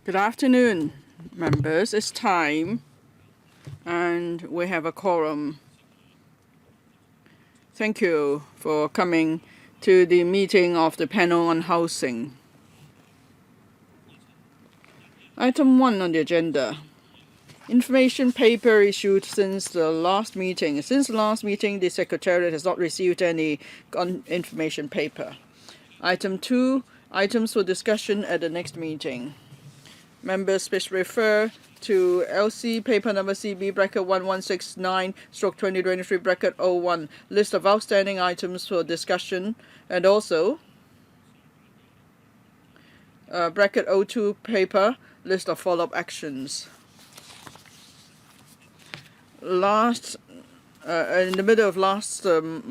Good afternoon, members. It's time, and we have a quorum. Thank you for coming to the meeting of the panel on housing. Item 1 on the agenda. Information paper issued since the last meeting. Since the last meeting, the Secretariat has not received any information paper. Item 2, items for discussion at the next meeting. Members please refer to LC paper number CB bracket 1169/2023 bracket 01, list of outstanding items for discussion, and also bracket 02 paper, list of follow-up actions. In the middle of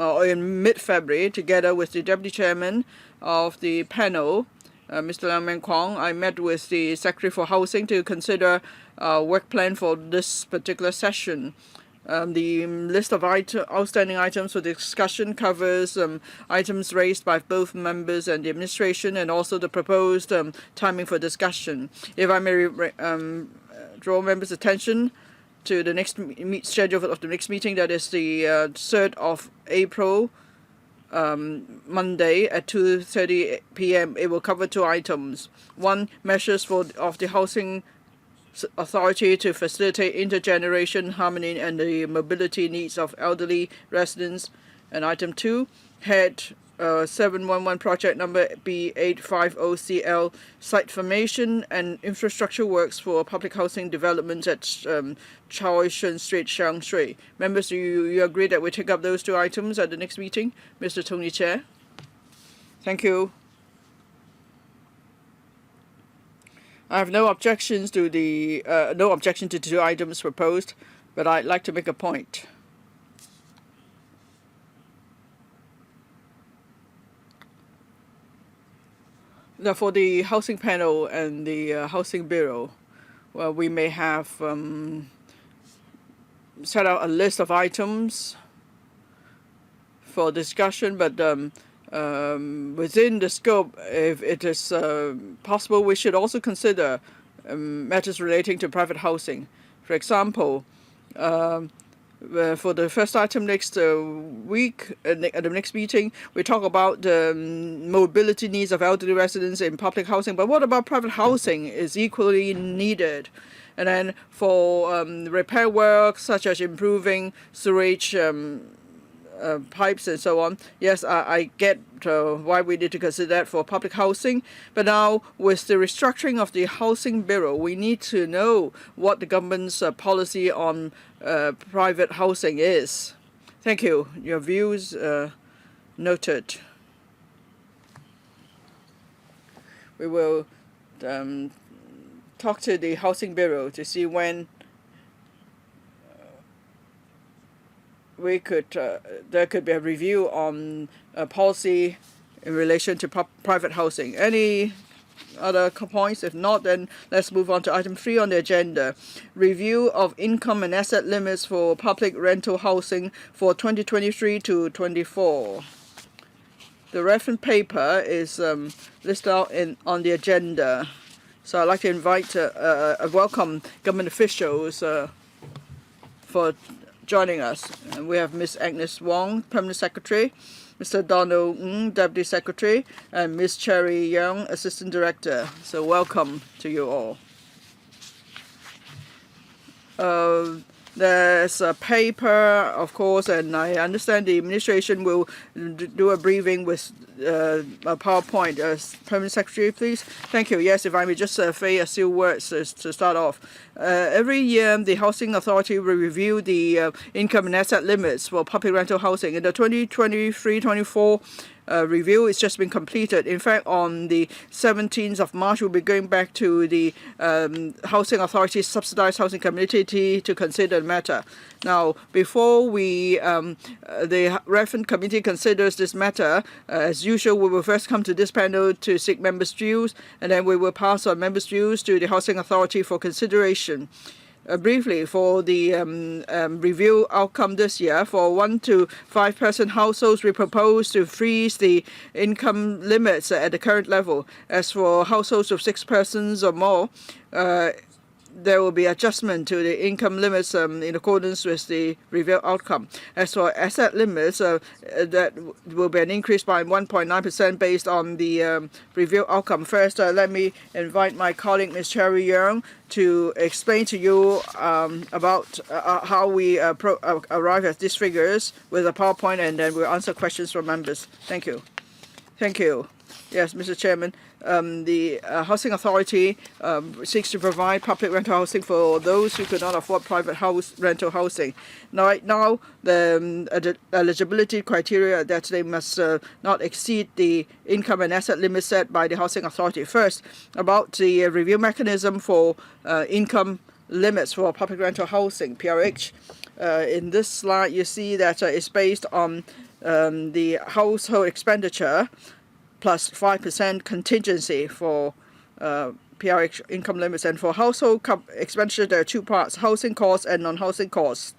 or in mid-February, together with the Deputy Chairman of the panel, Mr. Liang Meng Kwong, I met with the Secretary for Housing to consider a work plan for this particular session. The list of outstanding items for discussion covers items raised by both members and the administration, and also the proposed timing for discussion. If I may draw members' attention to the next schedule of the next meeting, that is the 3rd of April, Monday at 2:30 p.m. It will cover 2 items. 1, measures of the Housing Authority to facilitate intergeneration harmony and the mobility needs of elderly residents. And item 2, head 711 project number B807CL, site formation and infrastructure works for public housing developments at Choi Shun Street, Shan. Members, you agree that we take up those 2 items at the next meeting? Mr. Tony Chair. Thank you. I have no objections to the 2 items proposed, but I'd like to make a point. Now, for the housing panel and the housing bureau, well, we may have set out a list of items for discussion, but within the scope, if it is possible, we should also consider matters relating to private housing. For example, for the first item next week, at the next meeting, we talk about the mobility needs of elderly residents in public housing. But what about private housing is equally needed? And then for repair work, such as improving sewage pipes and so on. Yes, I get why we need to consider that for public housing. But now, with the restructuring of the Housing Bureau, we need to know what the government's policy on private housing is. Thank you. Your views noted. We will talk to the Housing Bureau to see when there could be a review on policy in relation to private housing. Any other points? If not, then let's move on to item 3 on the agenda. Review of income and asset limits for public rental housing for 2023 to 24. The reference paper is listed out on the agenda. So I'd like to invite welcome government officials for joining us. And we have Ms. Agnes Wong, Permanent Secretary, Mr. Donald Ng, Deputy Secretary, and Ms. Cherry Young, Assistant Director. So welcome to you all. There's a paper, of course, and I understand the administration will do a briefing with a PowerPoint. Permanent Secretary, please. Thank you. Yes, if I may just say a few words to start off. Every year, the Housing Authority will review the income and asset limits for public rental housing. In the 2023-24 review, it's just been completed. In fact, on the 17th of March, we'll be going back to the Housing Authority's Subsidized Housing Committee to consider the matter. Now, before the reference committee considers this matter, as usual, we will first come to this panel to seek members' views, and then we will pass on members' views to the Housing Authority for consideration. Briefly, for the review outcome this year, for 1 to 5 person households, we propose to freeze the income limits at the current level. As for households of 6 persons or more, there will be adjustment to the income limits in accordance with the review outcome. As for asset limits, that will be an increase by 1.9% based on the review outcome. First, let me invite my colleague, Ms. Cherry Yeung, to explain to you about how we arrive at these figures with a PowerPoint, and then we'll answer questions from members. Thank you. Thank you. Yes, Mr. Chairman. The Housing Authority seeks to provide public rental housing for those who could not afford private rental housing. Now, right now, the eligibility criteria that they must not exceed the income and asset limits set by the Housing Authority. First, about the review mechanism for income limits for public rental housing, PRH. In this slide, you see that it's based on the household expenditure plus 5% contingency for PRH income limits. And for household expenditure, there are two parts, housing costs and non-housing costs.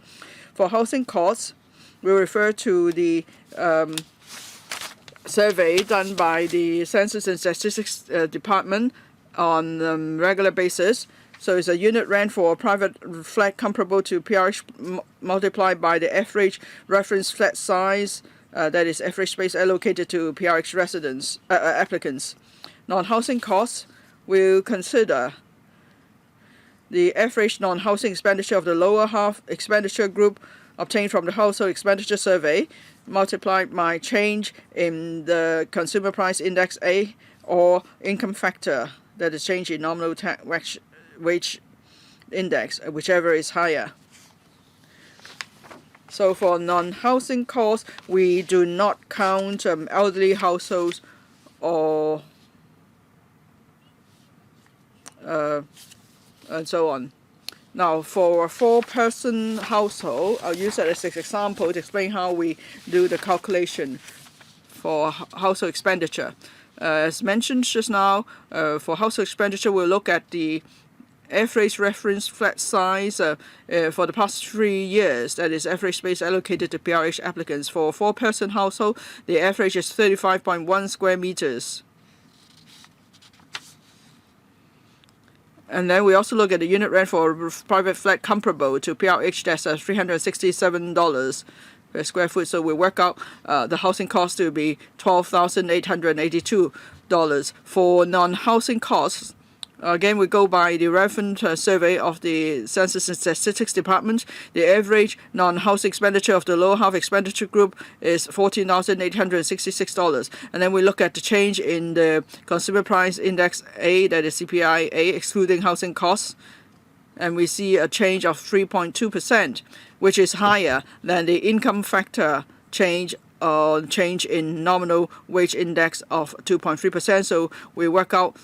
For housing costs, we refer to the survey done by the Census and Statistics Department on regular basis. So it's a unit rent for a private flat comparable to PRH multiplied by the average reference flat size, that is average space allocated to PRH residents, applicants. Non-housing costs will consider the average non-housing expenditure of the lower half expenditure group obtained from the household expenditure survey multiplied by change in the consumer price index A or income factor, that is change in nominal wage index, whichever is higher. So for non-housing costs, we do not count elderly households or and so on. Now, for a 4-person household, I'll use that as an example to explain how we do the calculation for household expenditure. As mentioned just now, for household expenditure, we'll look at the average reference flat size for the past 3 years, that is average space allocated to PRH applicants. For a 4-person household, the average is 35.1 square meters. And then we also look at the unit rent for a private flat comparable to PRH, that's $367 per square foot. So we work out the housing cost to be $12,882. For non-housing costs, again, we go by the reference survey of the Census and Statistics Department. The average non-housing expenditure of the lower half expenditure group is $14,866. And then we look at the change in the consumer price index A, that is CPI A, excluding housing costs. And we see a change of 3.2%, which is higher than the income factor change change in nominal wage index of 2.3%. So we work out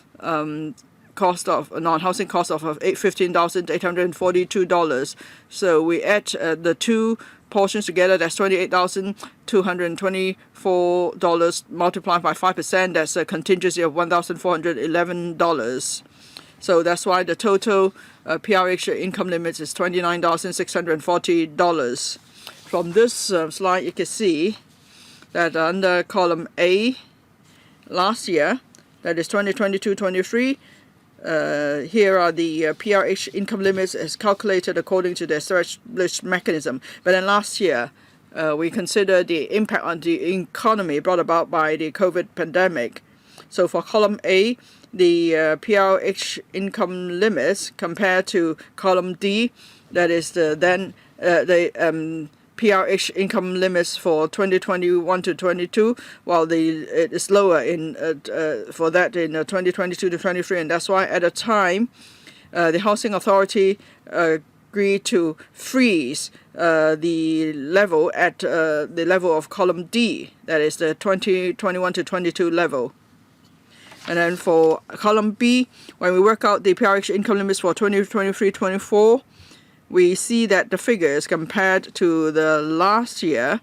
cost of non-housing cost of $15,842. So we add the two portions together, that's $28,224 multiplied by 5%. That's a contingency of $1,411. So that's why the total PRH income limit is $29,640. From this slide, you can see that under column A, last year, that is 2022-23, here are the PRH income limits as calculated according to the established mechanism. But then last year, we consider the impact on the economy brought about by the COVID pandemic. So for column A, the PRH income limits compared to column D, that is the PRH income limits for 2021 to 22, while it is lower in for that in 2022 to 23, and that's why at a time the Housing Authority agreed to freeze the level at the level of column D, that is the 2021 to 22 level. And then for column B, when we work out the PRH income limits for 2023-24, we see that the figures compared to the last year,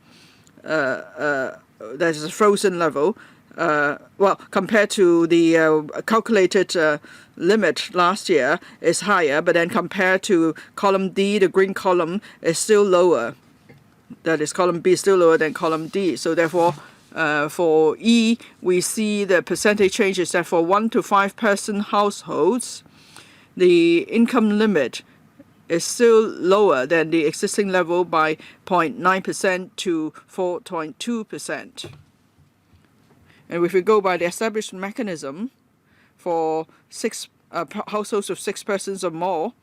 that is a frozen level, compared to the calculated limit last year is higher, but then compared to column D, the green column is still lower. That is, column B is still lower than column D. So therefore, for E, we see the percentage change is that for 1 to 5 person households, the income limit is still lower than the existing level by 0.9% to 4.2%. And if we go by the established mechanism for households of 6 persons or more,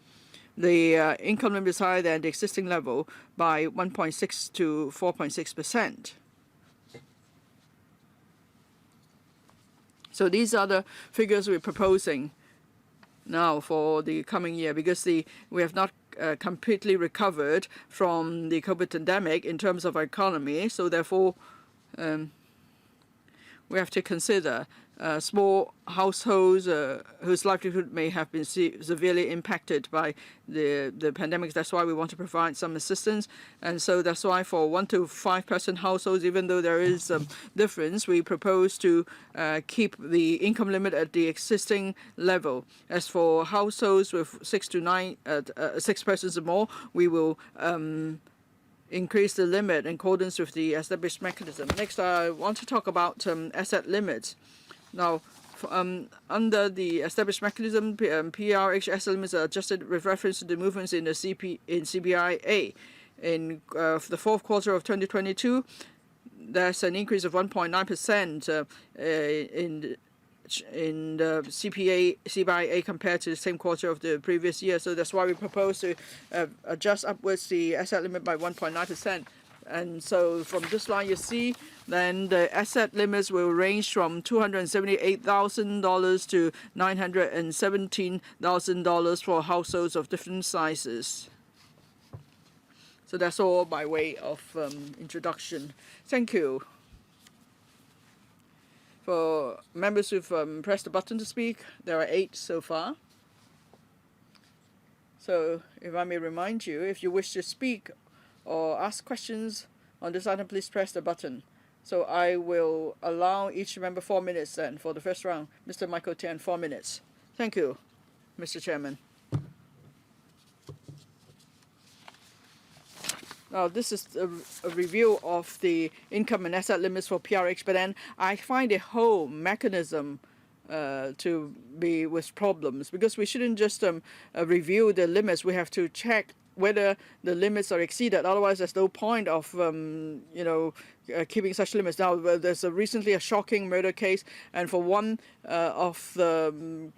the income limit is higher than the existing level by 1.6 to 4.6%. So these are the figures we're proposing now for the coming year, because we have not completely recovered from the COVID pandemic in terms of our economy. So therefore, we have to consider small households whose livelihood may have been severely impacted by the pandemic. That's why we want to provide some assistance. And so that's why for 1 to 5 person households, even though there is a difference, we propose to keep the income limit at the existing level. As for households with 6 persons or more, we will increase the limit in accordance with the established mechanism. Next, I want to talk about asset limits. Now, under the established mechanism, PRH asset limits are adjusted with reference to the movements in the CPIA. In the fourth quarter of 2022, there's an increase of 1.9% in the CPIA compared to the same quarter of the previous year. So that's why we propose to adjust upwards the asset limit by 1.9%. And so from this line you see, then the asset limits will range from $278,000 to $917,000 for households of different sizes. So that's all by way of introduction. Thank you. For members who've pressed the button to speak, there are 8 so far. So if I may remind you, if you wish to speak or ask questions on this item, please press the button. So I will allow each member 4 minutes then for the first round. Mr. Michael Tuen, 4 minutes. Thank you, Mr. Chairman. Now, this is a review of the income and asset limits for PRH, but then I find the whole mechanism to be with problems, because we shouldn't just review the limits. We have to check whether the limits are exceeded. Otherwise, there's no point of keeping such limits. Now, there's recently a shocking murder case, and for one of the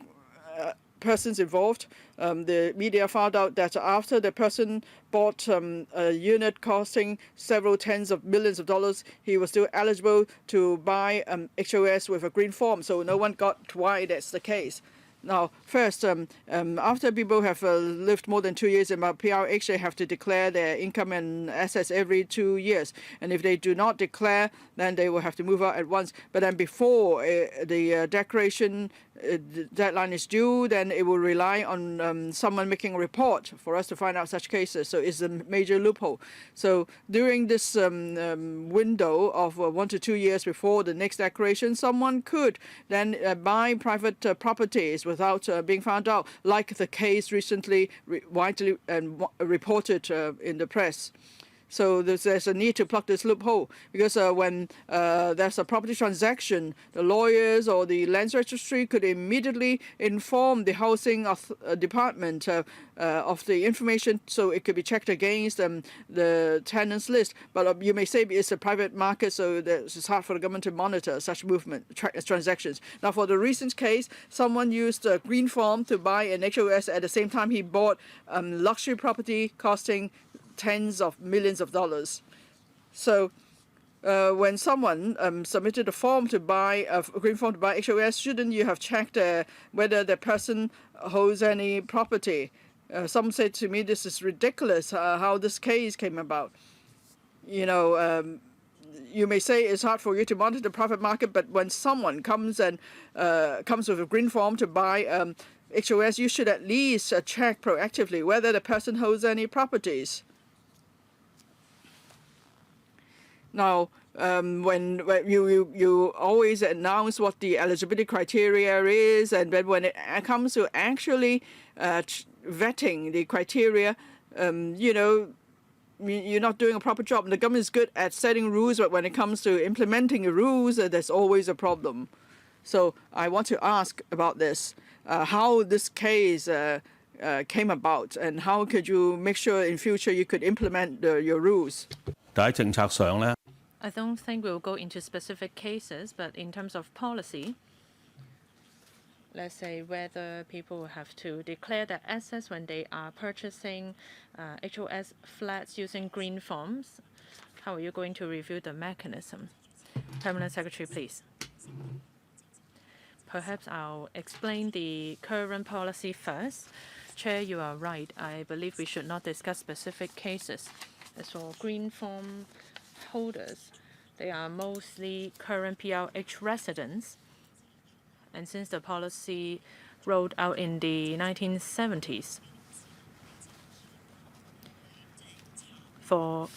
persons involved, the media found out that after the person bought a unit costing several tens of millions of dollars, he was still eligible to buy HOS with a green form. So no one got why that's the case. Now, first, after people have lived more than 2 years in PRH, they have to declare their income and assets every 2 years. And if they do not declare, then they will have to move out at once. But then before the declaration deadline is due, then it will rely on someone making a report for us to find out such cases. So it's a major loophole. So during this window of 1 to 2 years before the next declaration, someone could then buy private properties without being found out, like the case recently widely reported in the press. So there's a need to plug this loophole, because when there's a property transaction, the lawyers or the land registry could immediately inform the housing department of the information, so it could be checked against the tenants list. But you may say it's a private market, so it's hard for the government to monitor such transactions. Now, for the recent case, someone used a green form to buy an HOS at the same time he bought luxury property costing tens of millions of dollars. So when someone submitted a form to buy a green form to buy HOS, shouldn't you have checked whether the person holds any property? Some said to me, this is ridiculous how this case came about. You may say it's hard for you to monitor the private market, but when someone comes with a green form to buy HOS, you should at least check proactively whether the person holds any properties. Now, when you always announce what the eligibility criteria is, and then when it comes to actually vetting the criteria, you're not doing a proper job. The government is good at setting rules, but when it comes to implementing the rules, there's always a problem. So I want to ask about this, how this case came about, and how could you make sure in future you could implement your rules? 但喺政策上咧， I don't think we'll go into specific cases, but in terms of policy, let's say whether people have to declare their assets when they are purchasing HOS flats using green forms. How are you going to review the mechanism? Permanent Secretary, please. Perhaps I'll explain the current policy first. Chair, you are right. I believe we should not discuss specific cases. As for green form holders, they are mostly current PRH residents. And since the policy rolled out in the 1970s, for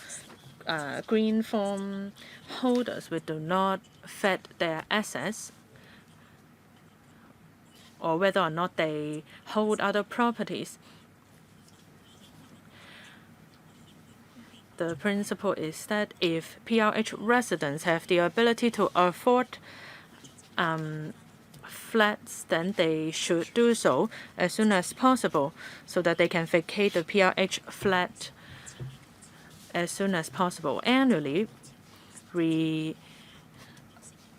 green form holders, we do not vet their assets or whether or not they hold other properties. The principle is that if PRH residents have the ability to afford flats, then they should do so as soon as possible so that they can vacate the PRH flat as soon as possible. Annually,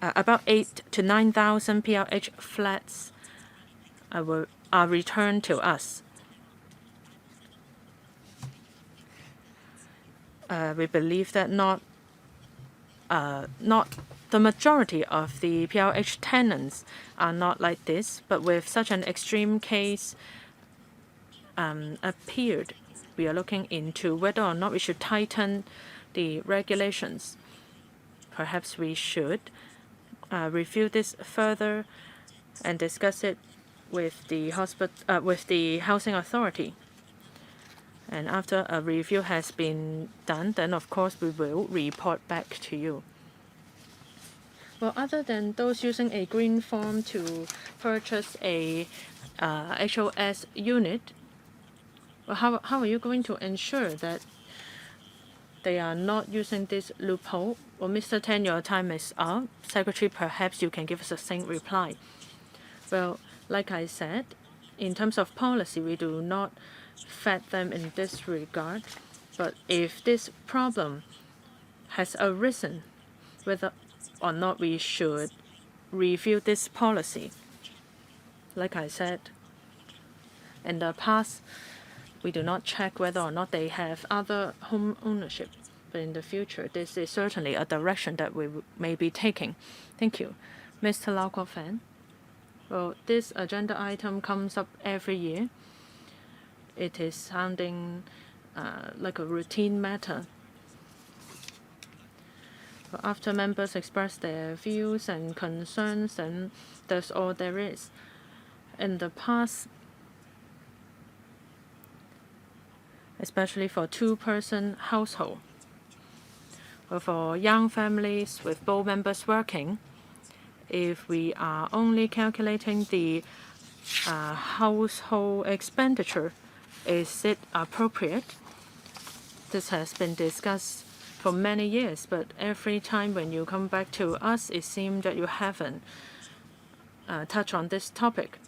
about 8,000 to 9,000 PRH flats are returned to us. We believe that not the majority of the PRH tenants are not like this, but with such an extreme case appeared, we are looking into whether or not we should tighten the regulations. Perhaps we should review this further and discuss it with the housing authority. And after a review has been done, then of course we will report back to you. Well, other than those using a green form to purchase a HOS unit, well, how are you going to ensure that they are not using this loophole? Well, Mr. Tuen, your time is up. Secretary, perhaps you can give us a succinct reply. Well, like I said, in terms of policy, we do not vet them in this regard. But if this problem has arisen, whether or not we should review this policy, like I said, in the past, we do not check whether or not they have other home ownership. But in the future, this is certainly a direction that we may be taking. Thank you. Mr. Lau Kok-fan. Well, this agenda item comes up every year. It is sounding like a routine matter. But after members express their views and concerns, then that's all there is. In the past, especially for two-person household, or for young families with both members working, if we are only calculating the household expenditure, is it appropriate? This has been discussed for many years, but every time when you come back to us, it seems that you haven't touched on this topic.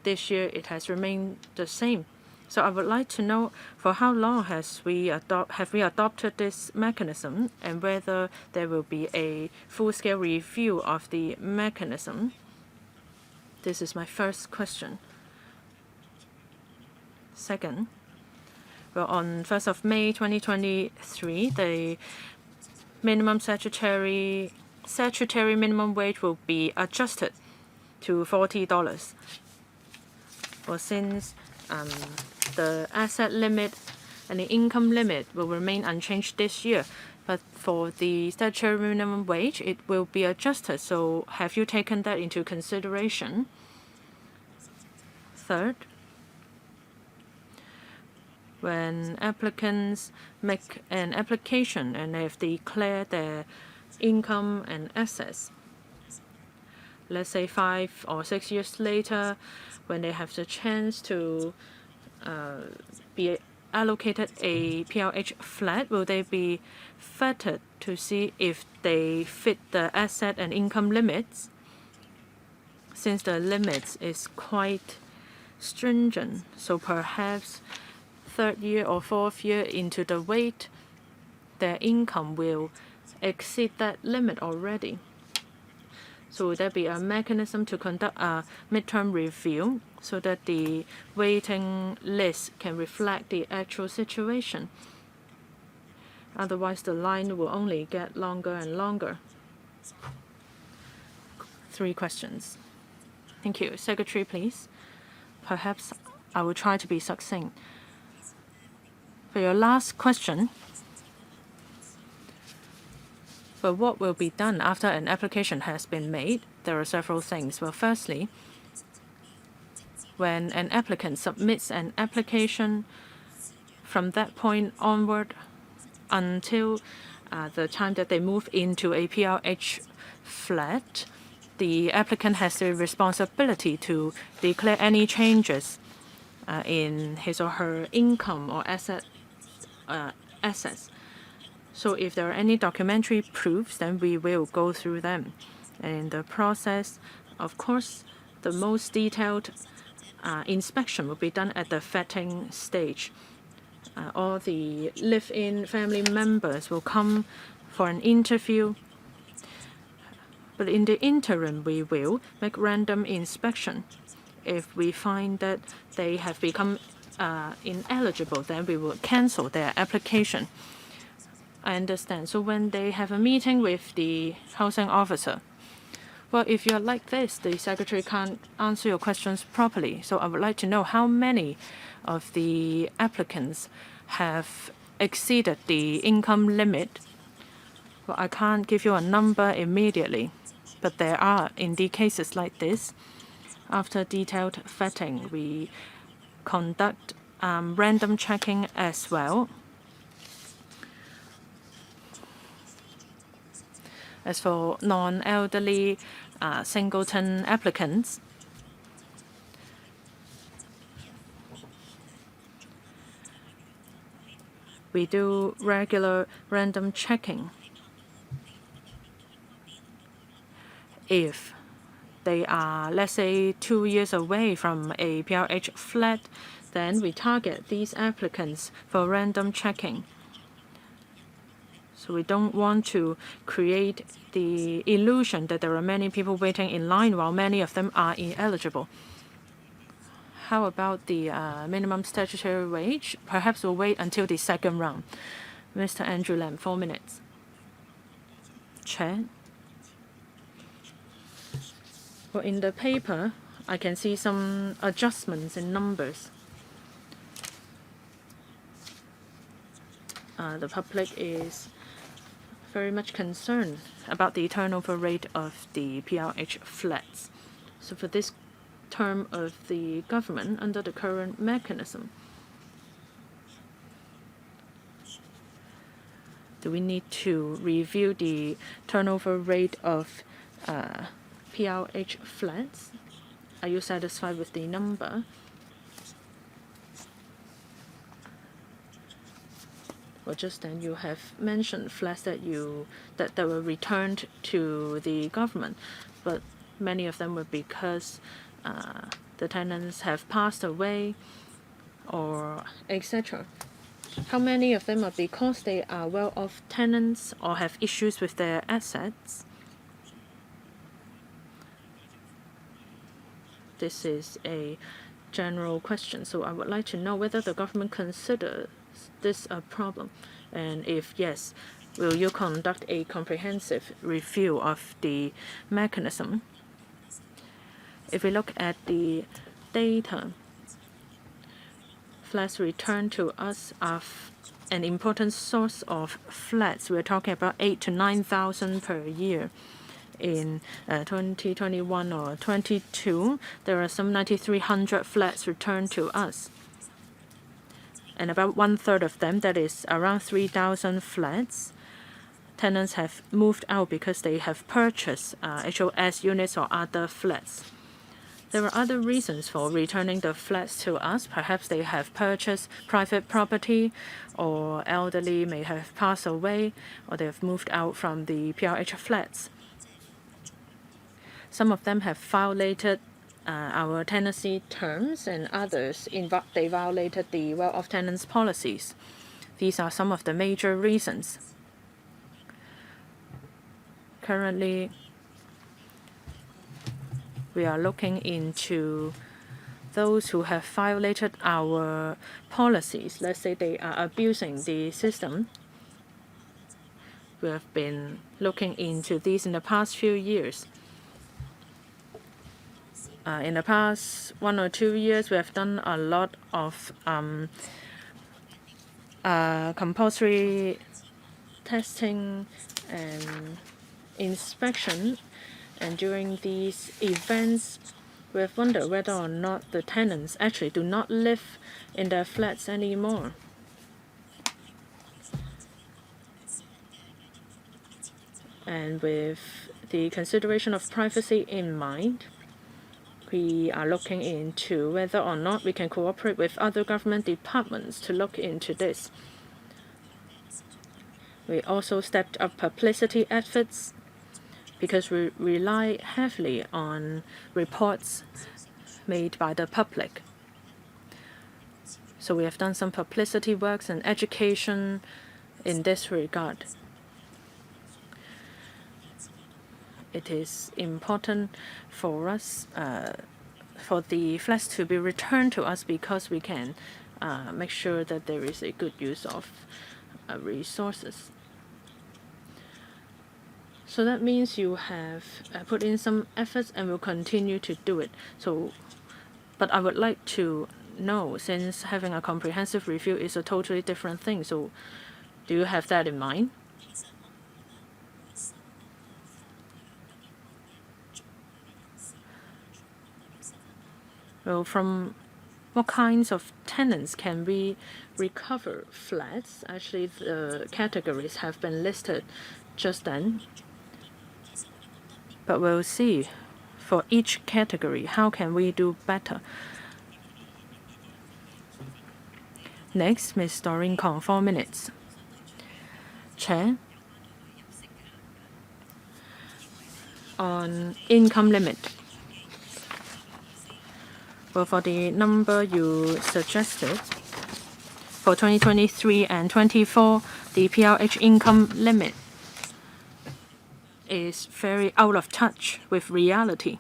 This year, it has remained the same. So I would like to know for how long have we adopted this mechanism, and whether there will be a full-scale review of the mechanism. This is my first question. Second, well, on 1st of May 2023, the minimum statutory minimum wage will be adjusted to $40. Well, since the asset limit and the income limit will remain unchanged this year, but for the statutory minimum wage, it will be adjusted. So have you taken that into consideration? Third, when applicants make an application and they have declared their income and assets. Let's say 5 or 6 years later, when they have the chance to be allocated a PLH flat, will they be vetted to see if they fit the asset and income limits? Since the limits is quite stringent, so perhaps 3rd year or 4th year into the wait, their income will exceed that limit already. So will there be a mechanism to conduct a midterm review so that the waiting list can reflect the actual situation? Otherwise, the line will only get longer and longer. 3 questions. Thank you. Secretary, please. Perhaps I will try to be succinct. For your last question, but what will be done after an application has been made? There are several things. Well, firstly, when an applicant submits an application, from that point onward until the time that they move into a PLH flat, the applicant has the responsibility to declare any changes in his or her income or assets. So if there are any documentary proofs, then we will go through them. And in the process, of course, the most detailed inspection will be done at the vetting stage. All the live-in family members will come for an interview. But in the interim, we will make random inspection. If we find that they have become ineligible, then we will cancel their application. I understand. So when they have a meeting with the housing officer, well, if you're like this, the secretary can't answer your questions properly. So I would like to know how many of the applicants have exceeded the income limit. Well, I can't give you a number immediately, but there are indeed cases like this. After detailed vetting, we conduct random checking as well. As for non-elderly singleton applicants, we do regular random checking. If they are, let's say, 2 years away from a PLH flat, then we target these applicants for random checking. So we don't want to create the illusion that there are many people waiting in line while many of them are ineligible. How about the minimum statutory wage? Perhaps we'll wait until the second round. Mr. Andrew Lam, 4 minutes. Chair. Well, in the paper, I can see some adjustments in numbers. The public is very much concerned about the turnover rate of the PLH flats. So for this term of the government under the current mechanism, do we need to review the turnover rate of PLH flats? Are you satisfied with the number? Well, just then you have mentioned flats that were returned to the government, but many of them were because the tenants have passed away or etc. How many of them are because they are well-off tenants or have issues with their assets? This is a general question, so I would like to know whether the government considers this a problem, and if yes, will you conduct a comprehensive review of the mechanism? If we look at the data, flats returned to us are an important source of flats. We're talking about 8,000 to 9,000 per year. In 2021 or 22, there are some 9,300 flats returned to us. And about 1/3 of them, that is around 3,000 flats, tenants have moved out because they have purchased HOS units or other flats. There are other reasons for returning the flats to us. Perhaps they have purchased private property, or elderly may have passed away, or they have moved out from the PRH flats. Some of them have violated our tenancy terms, and others they violated the well-off tenants policies. These are some of the major reasons. Currently, we are looking into those who have violated our policies. Let's say they are abusing the system. We have been looking into these in the past few years. In the past 1 or 2 years, we have done a lot of compulsory testing and inspection. And during these events, we have wondered whether or not the tenants actually do not live in their flats anymore. And with the consideration of privacy in mind, we are looking into whether or not we can cooperate with other government departments to look into this. We also stepped up publicity efforts because we rely heavily on reports made by the public. So we have done some publicity works and education in this regard. It is important for us, for the flats to be returned to us, because we can make sure that there is a good use of resources. So that means you have put in some efforts and will continue to do it. But I would like to know, since having a comprehensive review is a totally different thing, so do you have that in mind? Well, from what kinds of tenants can we recover flats? Actually, the categories have been listed just then. But we'll see for each category, how can we do better? Next, Ms. Doreen Kong, 4 minutes. Chair, on income limit. Well, for the number you suggested, for 2023 and 24, the PRH income limit is very out of touch with reality.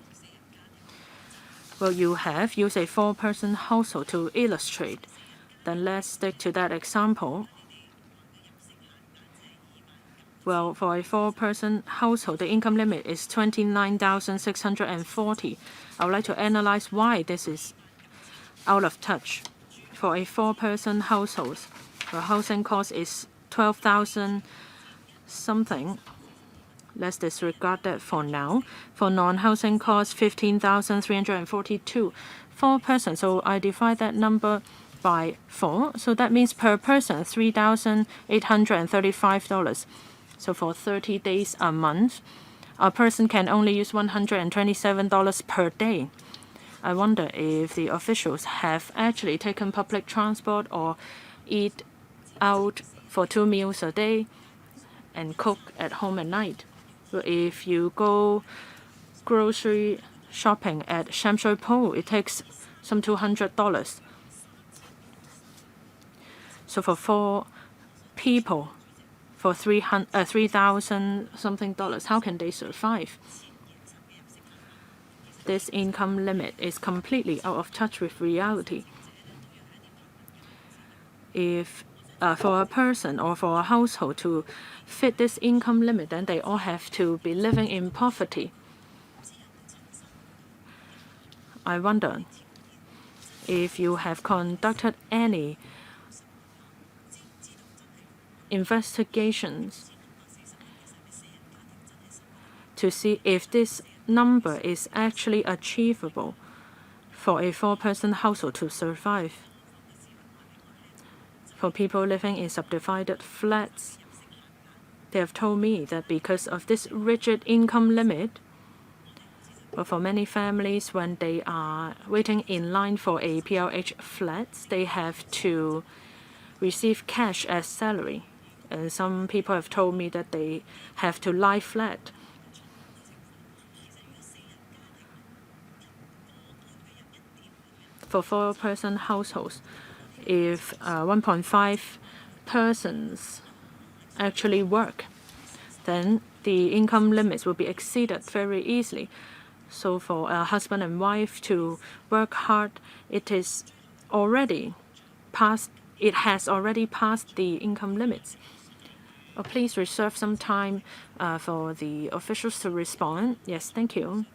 Well, you have used a 4-person household to illustrate. Then let's stick to that example. Well, for a 4-person household, the income limit is 29,640. I would like to analyze why this is out of touch. For a 4-person household, the housing cost is 12,000 something. Let's disregard that for now. For non-housing costs, 15,342. 4 persons, so I divide that number by 4. So that means per person, $3,835. So for 30 days a month, a person can only use $127 per day. I wonder if the officials have actually taken public transport or eat out for 2 meals a day and cook at home at night. If you go grocery shopping at Sham Shui Po, it takes some $200. So for 4 people, for $3,000 something, how can they survive? This income limit is completely out of touch with reality. If for a person or for a household to fit this income limit, then they all have to be living in poverty. I wonder if you have conducted any investigations to see if this number is actually achievable for a 4-person household to survive. For people living in subdivided flats, They have told me that because of this rigid income limit, but for many families, when they are waiting in line for a PLH flat, they have to receive cash as salary. And some people have told me that they have to lie flat. For four-person households, if 1.5 persons actually work, then the income limits will be exceeded very easily. So for a husband and wife to work hard, it has already passed the income limits. Please reserve some time for the officials to respond. Yes, thank you.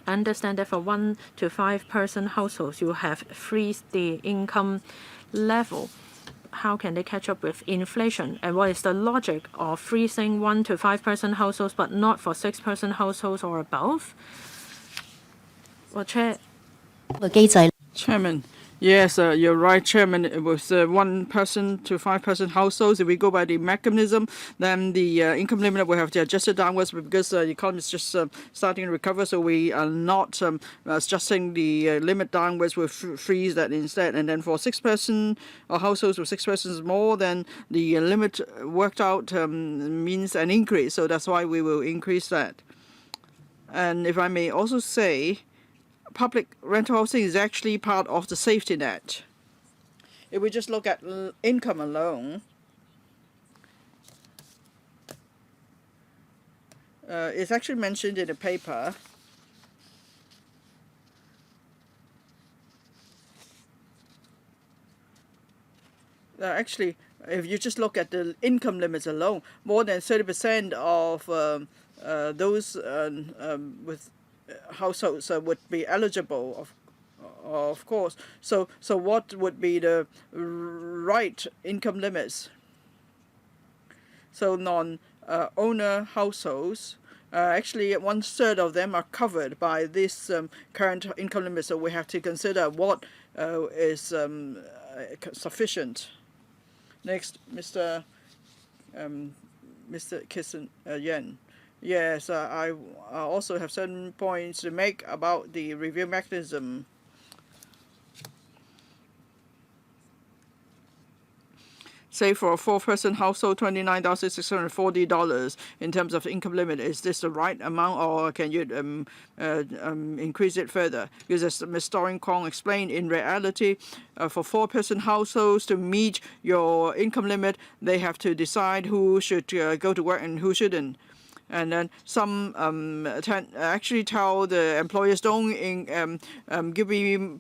I understand that for 1 to 5 person households, you have freezed the income level. How can they catch up with inflation? And what is the logic of freezing 1 to 5 person households but not for 6 person households or above? Well, Chairman, yes, you're right, Chairman. It was 1 person to 5 person households. If we go by the mechanism, then the income limit will have to adjust it downwards because the economy is just starting to recover. So we are not adjusting the limit downwards. We'll freeze that instead. And then for 6 person or households with 6 persons more, then the limit worked out means an increase. So that's why we will increase that. And if I may also say, public rental housing is actually part of the safety net. If we just look at income alone, it's actually mentioned in the paper. Actually, if you just look at the income limits alone, more than 30% of those with households would be eligible, of course. So what would be the right income limits? So non-owner households, actually 1/3 of them are covered by this current income limit. So we have to consider what is sufficient. Next, Mr. Yan. Yes, I also have certain points to make about the review mechanism. Say for a 4-person household, $29,640 in terms of income limit. Is this the right amount, or can you increase it further? Because as Ms. Doreen Kong explained, in reality, for 4-person households to meet your income limit, they have to decide who should go to work and who shouldn't. And then some actually tell the employers, don't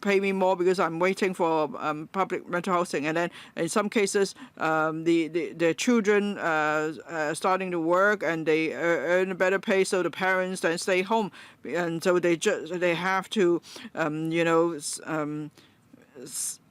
pay me more because I'm waiting for public rental housing. And then in some cases, the children starting to work and they earn a better pay, so the parents then stay home, and so they have to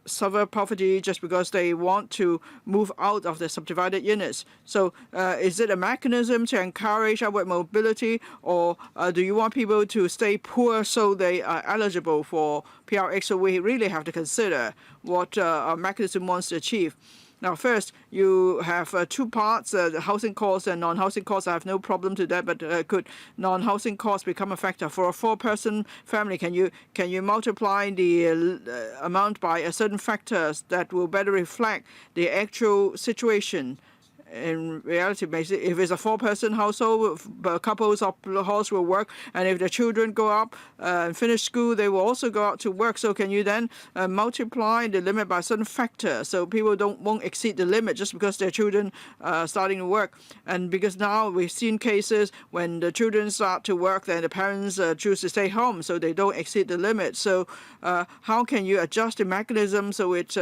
suffer poverty just because they want to move out of the subdivided units. So is it a mechanism to encourage upward mobility, or do you want people to stay poor so they are eligible for PRX? So we really have to consider what our mechanism wants to achieve. Now, first, you have 2 parts, the housing costs and non-housing costs. I have no problem to that, but could non-housing costs become a factor? For a 4-person family, can you multiply the amount by a certain factor that will better reflect the actual situation? In reality, basically, if it's a 4-person household, couples of households will work, and if the children go up and finish school, they will also go out to work. So can you then multiply the limit by a certain factor so people won't exceed the limit just because their children are starting to work? And because now we've seen cases when the children start to work, then the parents choose to stay home, so they don't exceed the limit. So how can you adjust the mechanism so it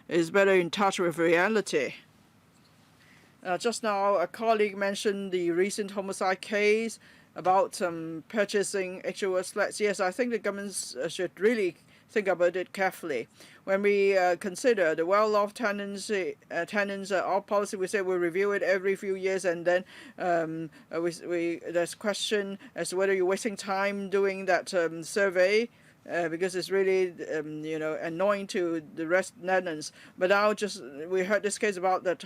is better in touch with reality? Just now, a colleague mentioned the recent homicide case about purchasing HOS flats. Yes, I think the government should really think about it carefully. When we consider the well-off tenants our policy, we say we'll review it every few years, and then there's a question as to whether you're wasting time doing that survey because it's really annoying to the rest Netherlands. But now we heard this case about that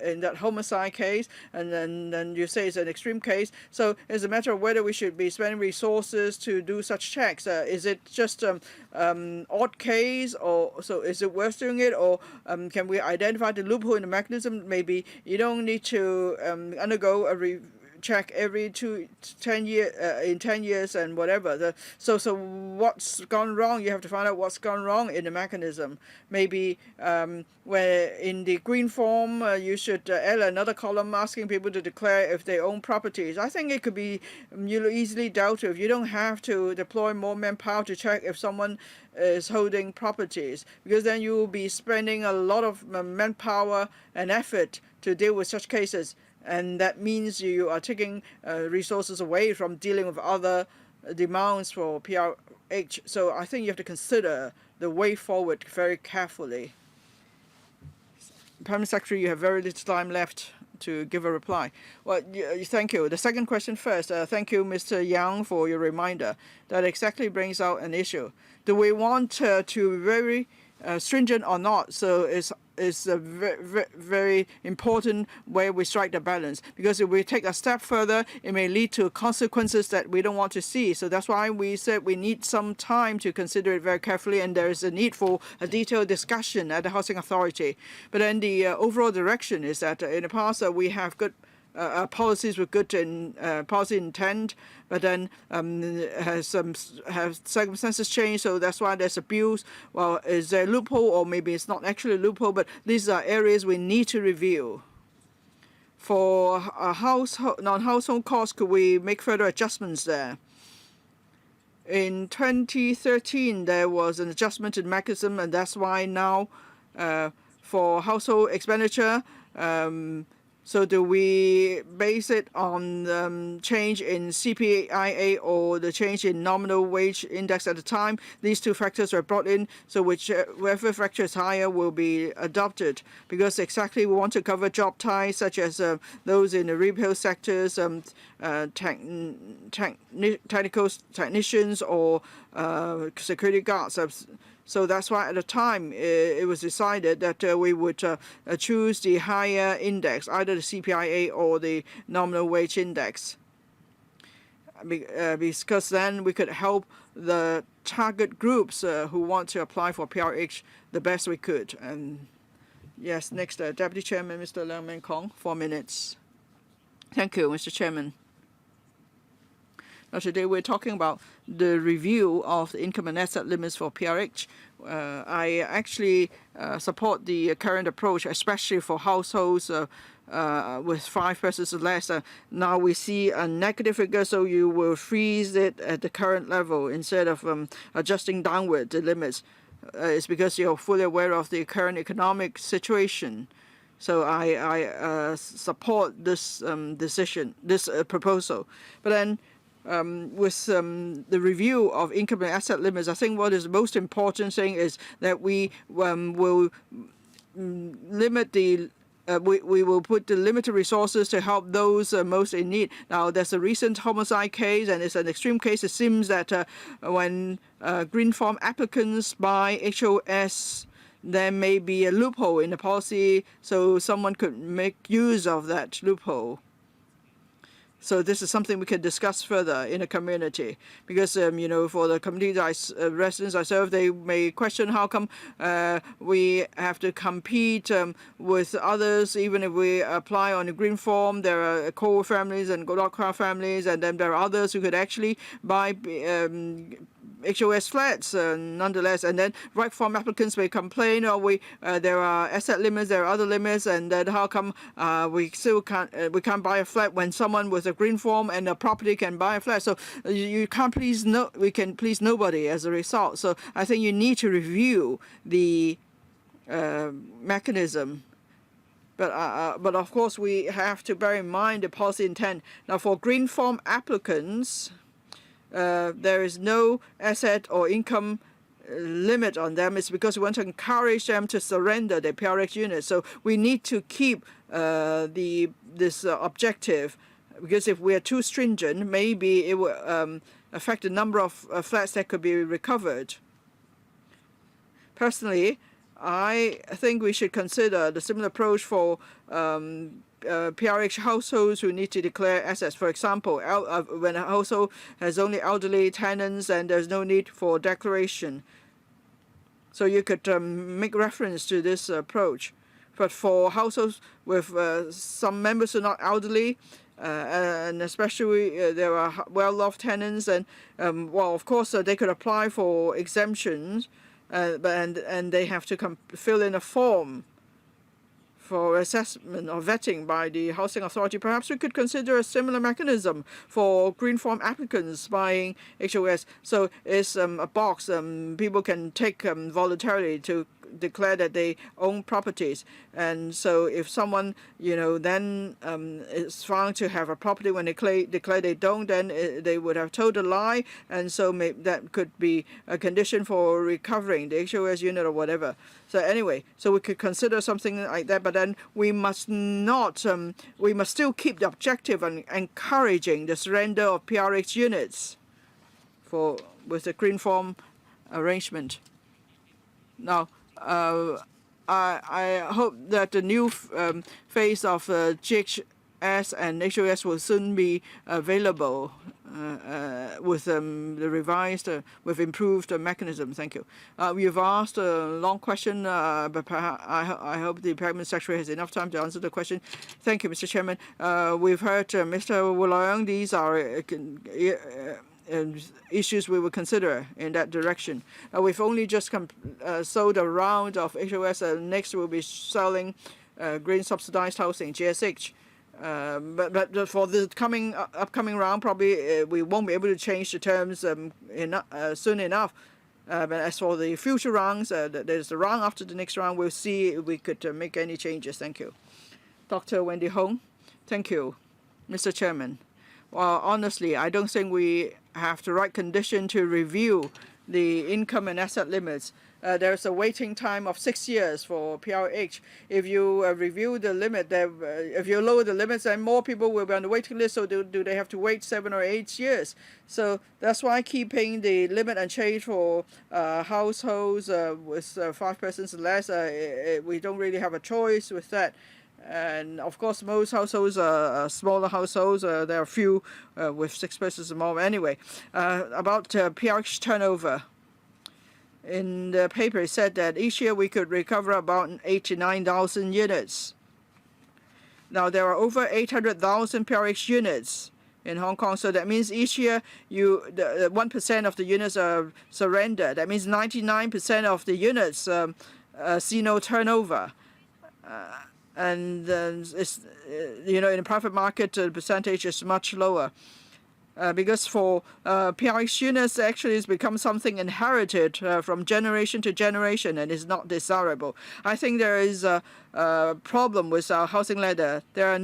in that homicide case, and then you say it's an extreme case. So it's a matter of whether we should be spending resources to do such checks. Is it just odd case, or so is it worth doing it, or can we identify the loophole in the mechanism? Maybe you don't need to undergo a check every 10 years and whatever. So what's gone wrong? You have to find out what's gone wrong in the mechanism. Maybe where in the green form you should add another column asking people to declare if they own properties. I think it could be easily dealt with. You don't have to deploy more manpower to check if someone is holding properties, because then you will be spending a lot of manpower and effort to deal with such cases. And that means you are taking resources away from dealing with other demands for PRH. So I think you have to consider the way forward very carefully. Permanent Secretary, you have very little time left to give a reply. Well, thank you. The second question first. Thank you, Mr. Yang, for your reminder. That exactly brings out an issue. Do we want to be very stringent or not? So it's a very important where we strike the balance, because if we take a step further, it may lead to consequences that we don't want to see. So that's why we said we need some time to consider it very carefully, and there is a need for a detailed discussion at the Housing Authority. But then the overall direction is that in the past we have good policies with good policy intent, but then have circumstances changed, so that's why there's abuse. Well, is there a loophole, or maybe it's not actually a loophole, but these are areas we need to review. For non-household costs, could we make further adjustments there? In 2013, there was an adjustment to the mechanism, and that's why now for household expenditure, so do we base it on change in CPIA or the change in nominal wage index at the time? These two factors are brought in, so whichever factor is higher will be adopted, because exactly we want to cover job types such as those in the retail sectors, technical technicians, or security guards. So that's why at the time it was decided that we would choose the higher index, either the CPIA or the nominal wage index, because then we could help the target groups who want to apply for PRH the best we could. And yes, next, Deputy Chairman, Mr. Leung Min Kong, 4 minutes. Thank you, Mr. Chairman. Now, today we're talking about the review of the income and asset limits for PRH. I actually support the current approach, especially for households with 5 persons or less. Now we see a negative figure, so you will freeze it at the current level instead of adjusting downward the limits. It's because you're fully aware of the current economic situation. So I support this this proposal. But then with the review of income and asset limits, I think what is the most important thing is that we will limit the we will put the limited resources to help those most in need. Now, there's a recent homicide case, and it's an extreme case. It seems that when green form applicants buy HOS, there may be a loophole in the policy, so someone could make use of that loophole. So this is something we can discuss further in the community, because for the community residents I serve, they may question how come we have to compete with others. Even if we apply on the green form, there are coal families and Godot families, and then there are others who could actually buy HOS flats nonetheless. And then right form applicants may complain, or there are asset limits, there are other limits, and then how come we can't buy a flat when someone with a green form and a property can buy a flat? So we can please nobody as a result. So I think you need to review the mechanism. But of course we have to bear in mind the policy intent. Now, for green form applicants, there is no asset or income limit on them. It's because we want to encourage them to surrender their PRX units. So we need to keep this objective, because if we are too stringent, maybe it will affect the number of flats that could be recovered. Personally, I think we should consider the similar approach for PRH households who need to declare assets. For example, when a household has only elderly tenants and there's no need for declaration. So you could make reference to this approach. But for households with some members who are not elderly, and especially there are well-off tenants, and well, of course, they could apply for exemptions, and they have to fill in a form for assessment or vetting by the housing authority. Perhaps we could consider a similar mechanism for green form applicants buying HOS. So it's a box people can take voluntarily to declare that they own properties. And so if someone, then is found to have a property when they declare they don't, then they would have told a lie. And so that could be a condition for recovering the HOS unit or whatever. So anyway, so we could consider something like that, but then we must not, we must still keep the objective on encouraging the surrender of PRH units with the green form arrangement. Now, I hope that the new phase of GHS and HOS will soon be available with the revised, with improved mechanism. Thank you. You've asked a long question, but perhaps I hope the Permanent Secretary has enough time to answer the question. Thank you, Mr. Chairman. We've heard Mr. Wu Leung. These are issues we will consider in that direction. We've only just sold a round of HOS. Next, we'll be selling green subsidized housing, GSH. But for the upcoming round, probably we won't be able to change the terms soon enough. But as for the future rounds, there's the round after the next round. We'll see if we could make any changes. Thank you. Dr. Wendy Hong. Thank you, Mr. Chairman. Well, honestly, I don't think we have the right condition to review the income and asset limits. There's a waiting time of 6 years for PRH. If you review the limit, if you lower the limits, then more people will be on the waiting list. So do they have to wait 7 or 8 years? So that's why keeping the limit unchanged for households with 5 persons or less, we don't really have a choice with that. And of course, most households are smaller households. There are a few with 6 persons or more. Anyway, about PRH turnover. In the paper, it said that each year we could recover about 89,000 units. Now, there are over 800,000 PRH units in Hong Kong. So that means each year 1% of the units are surrendered. That means 99% of the units see no turnover. And it's, in the private market, the percentage is much lower. Because for PRH units, actually it's become something inherited from generation to generation and is not desirable. I think there is a problem with our housing ladder. There's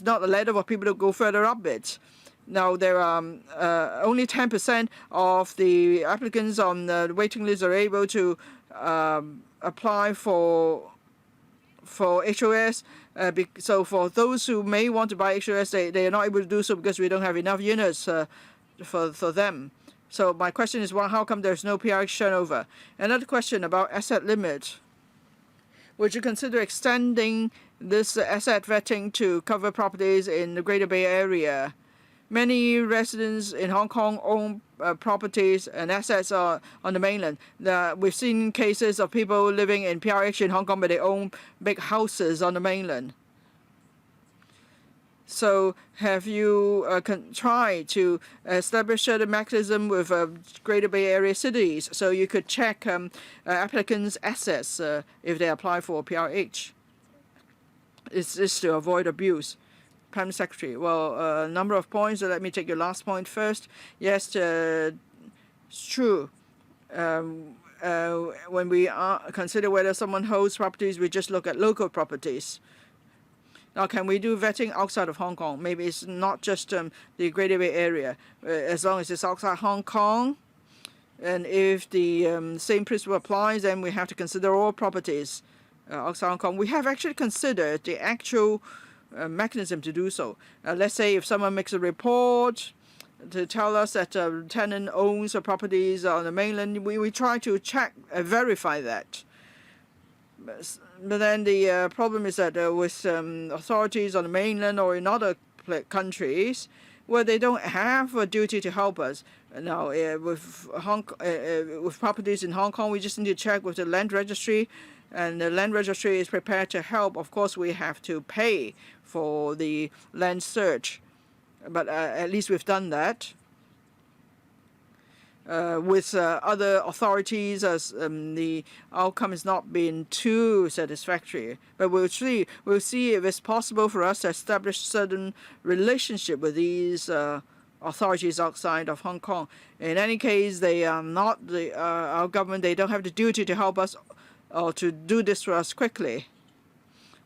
not a ladder for people to go further up it. Now, there are only 10% of the applicants on the waiting list are able to apply for HOS. So for those who may want to buy HOS, they are not able to do so because we don't have enough units for them. So my question is, well, how come there's no PRH turnover? Another question about asset limit. Would you consider extending this asset vetting to cover properties in the Greater Bay Area? Many residents in Hong Kong own properties and assets on the mainland. We've seen cases of people living in PRH in Hong Kong, but they own big houses on the mainland. So have you tried to establish a mechanism with Greater Bay Area cities so you could check applicants' assets if they apply for PRH? Is this to avoid abuse? Prime Secretary. Well, a number of points. Let me take your last point first. Yes, it's true. When we consider whether someone holds properties, we just look at local properties. Now, can we do vetting outside of Hong Kong? Maybe it's not just the Greater Bay Area. As long as it's outside Hong Kong, and if the same principle applies, then we have to consider all properties outside Hong Kong. We have actually considered the actual mechanism to do so. Let's say if someone makes a report to tell us that tenant owns properties on the mainland. We try to check and verify that. But then the problem is that with authorities on the mainland or in other countries, where they don't have a duty to help us. Now, with with properties in Hong Kong, we just need to check with the land registry, and the land registry is prepared to help. Of course, we have to pay for the land search, but at least we've done that. With other authorities, as the outcome has not been too satisfactory. But we'll see if it's possible for us to establish certain relationship with these authorities outside of Hong Kong. In any case, they are not our government. They don't have the duty to help us or to do this for us quickly.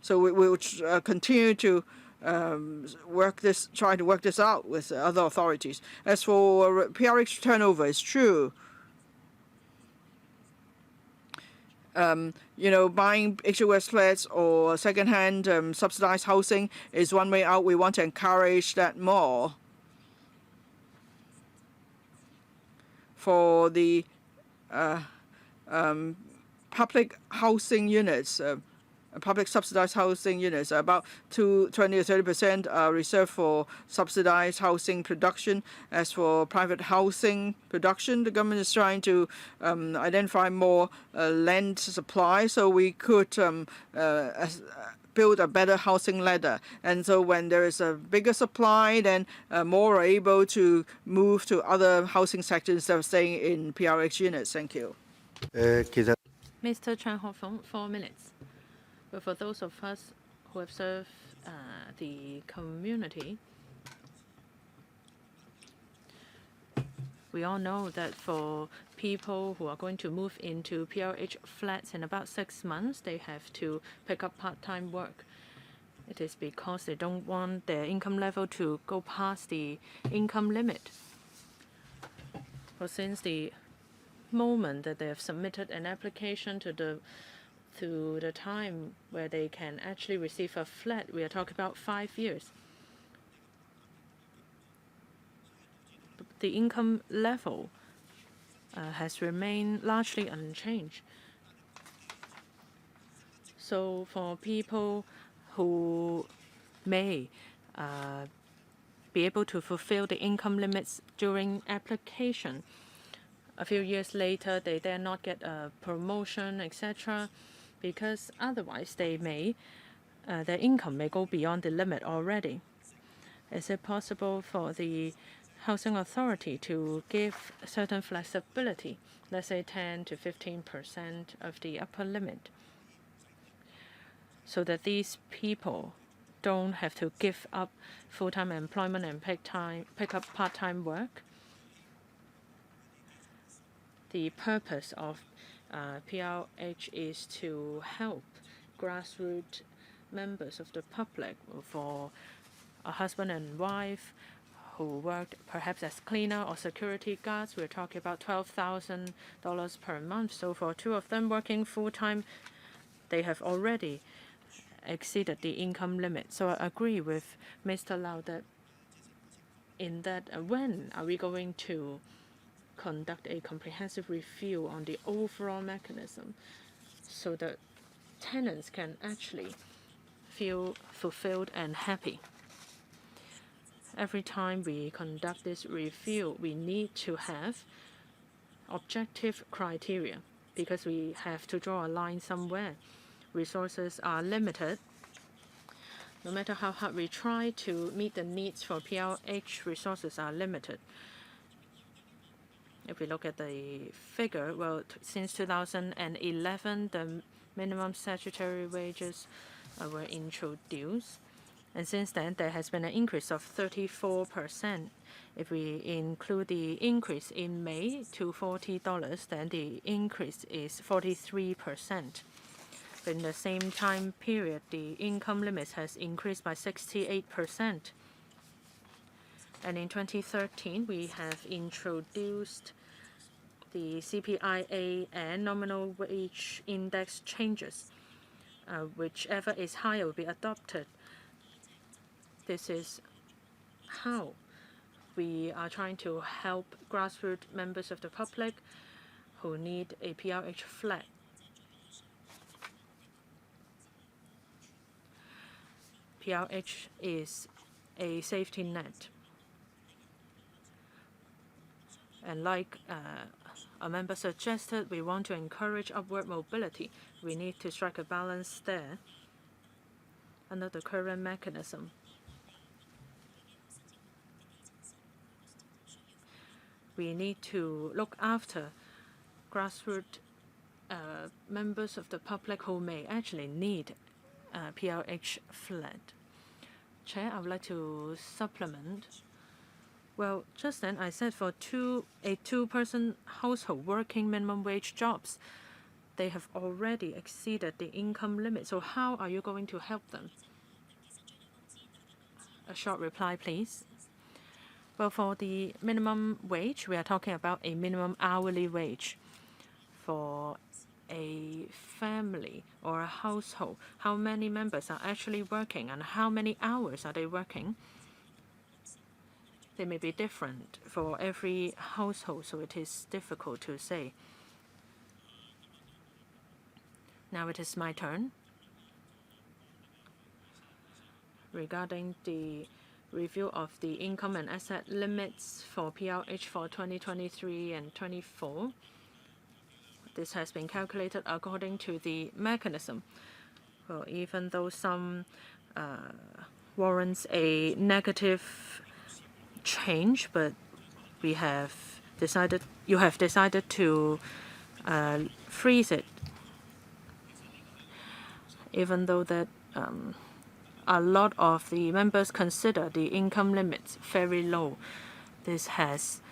So we will continue to try to work this out with other authorities. As for PRH turnover, it's true. Buying HOS flats or second-hand subsidized housing is one way out. We want to encourage that more. For the public housing units, public subsidized housing units, about 20 or 30% are reserved for subsidized housing production. As for private housing production, the government is trying to identify more land supply so we could build a better housing ladder. And so when there is a bigger supply, then more are able to move to other housing sectors instead of staying in PRH units. Thank you. Mr. Chan Hong-fong, 4 minutes. But for those of us who have served the community, we all know that for people who are going to move into PRH flats in about 6 months, they have to pick up part-time work. It is because they don't want their income level to go past the income limit. Well, since the moment that they have submitted an application to the time where they can actually receive a flat, we are talking about 5 years. The income level has remained largely unchanged. So for people who may be able to fulfill the income limits during application, a few years later they dare not get a promotion, etc., because otherwise their income may go beyond the limit already. Is it possible for the housing authority to give certain flexibility, let's say 10 to 15% of the upper limit, so that these people don't have to give up full-time employment and pick up part-time work? The purpose of PRH is to help grassroots members of the public, for a husband and wife who worked perhaps as cleaner or security guards. We're talking about $12,000 per month. So for two of them working full-time, they have already exceeded the income limit. So I agree with Mr. Lau that when are we going to conduct a comprehensive review on the overall mechanism so that tenants can actually feel fulfilled and happy. Every time we conduct this review, we need to have objective criteria because we have to draw a line somewhere. Resources are limited. No matter how hard we try to meet the needs for PRH, resources are limited. If we look at the figure, well, since 2011, the minimum statutory wages were introduced. And since then, there has been an increase of 34%. If we include the increase in May to $40, then the increase is 43%. In the same time period, the income limit has increased by 68%. And in 2013, we have introduced the CPIA and nominal wage index changes. Whichever is higher will be adopted. This is how we are trying to help grassroots members of the public who need a PRH flat. PRH is a safety net. And like a member suggested, we want to encourage upward mobility. We need to strike a balance there under the current mechanism. We need to look after grassroots members of the public who may actually need a PRH flat. Chair, I would like to supplement. Well, just then I said for a two-person household working minimum wage jobs, they have already exceeded the income limit. So how are you going to help them? A short reply, please. Well, for the minimum wage, we are talking about a minimum hourly wage for a family or a household. How many members are actually working and how many hours are they working? They may be different for every household, so it is difficult to say. Now it is my turn. Regarding the review of the income and asset limits for PRH for 2023 and 24. This has been calculated according to the mechanism. Well, even though some warrants a negative change, but you have decided to freeze it, even though that a lot of the members consider the income limits very low. This has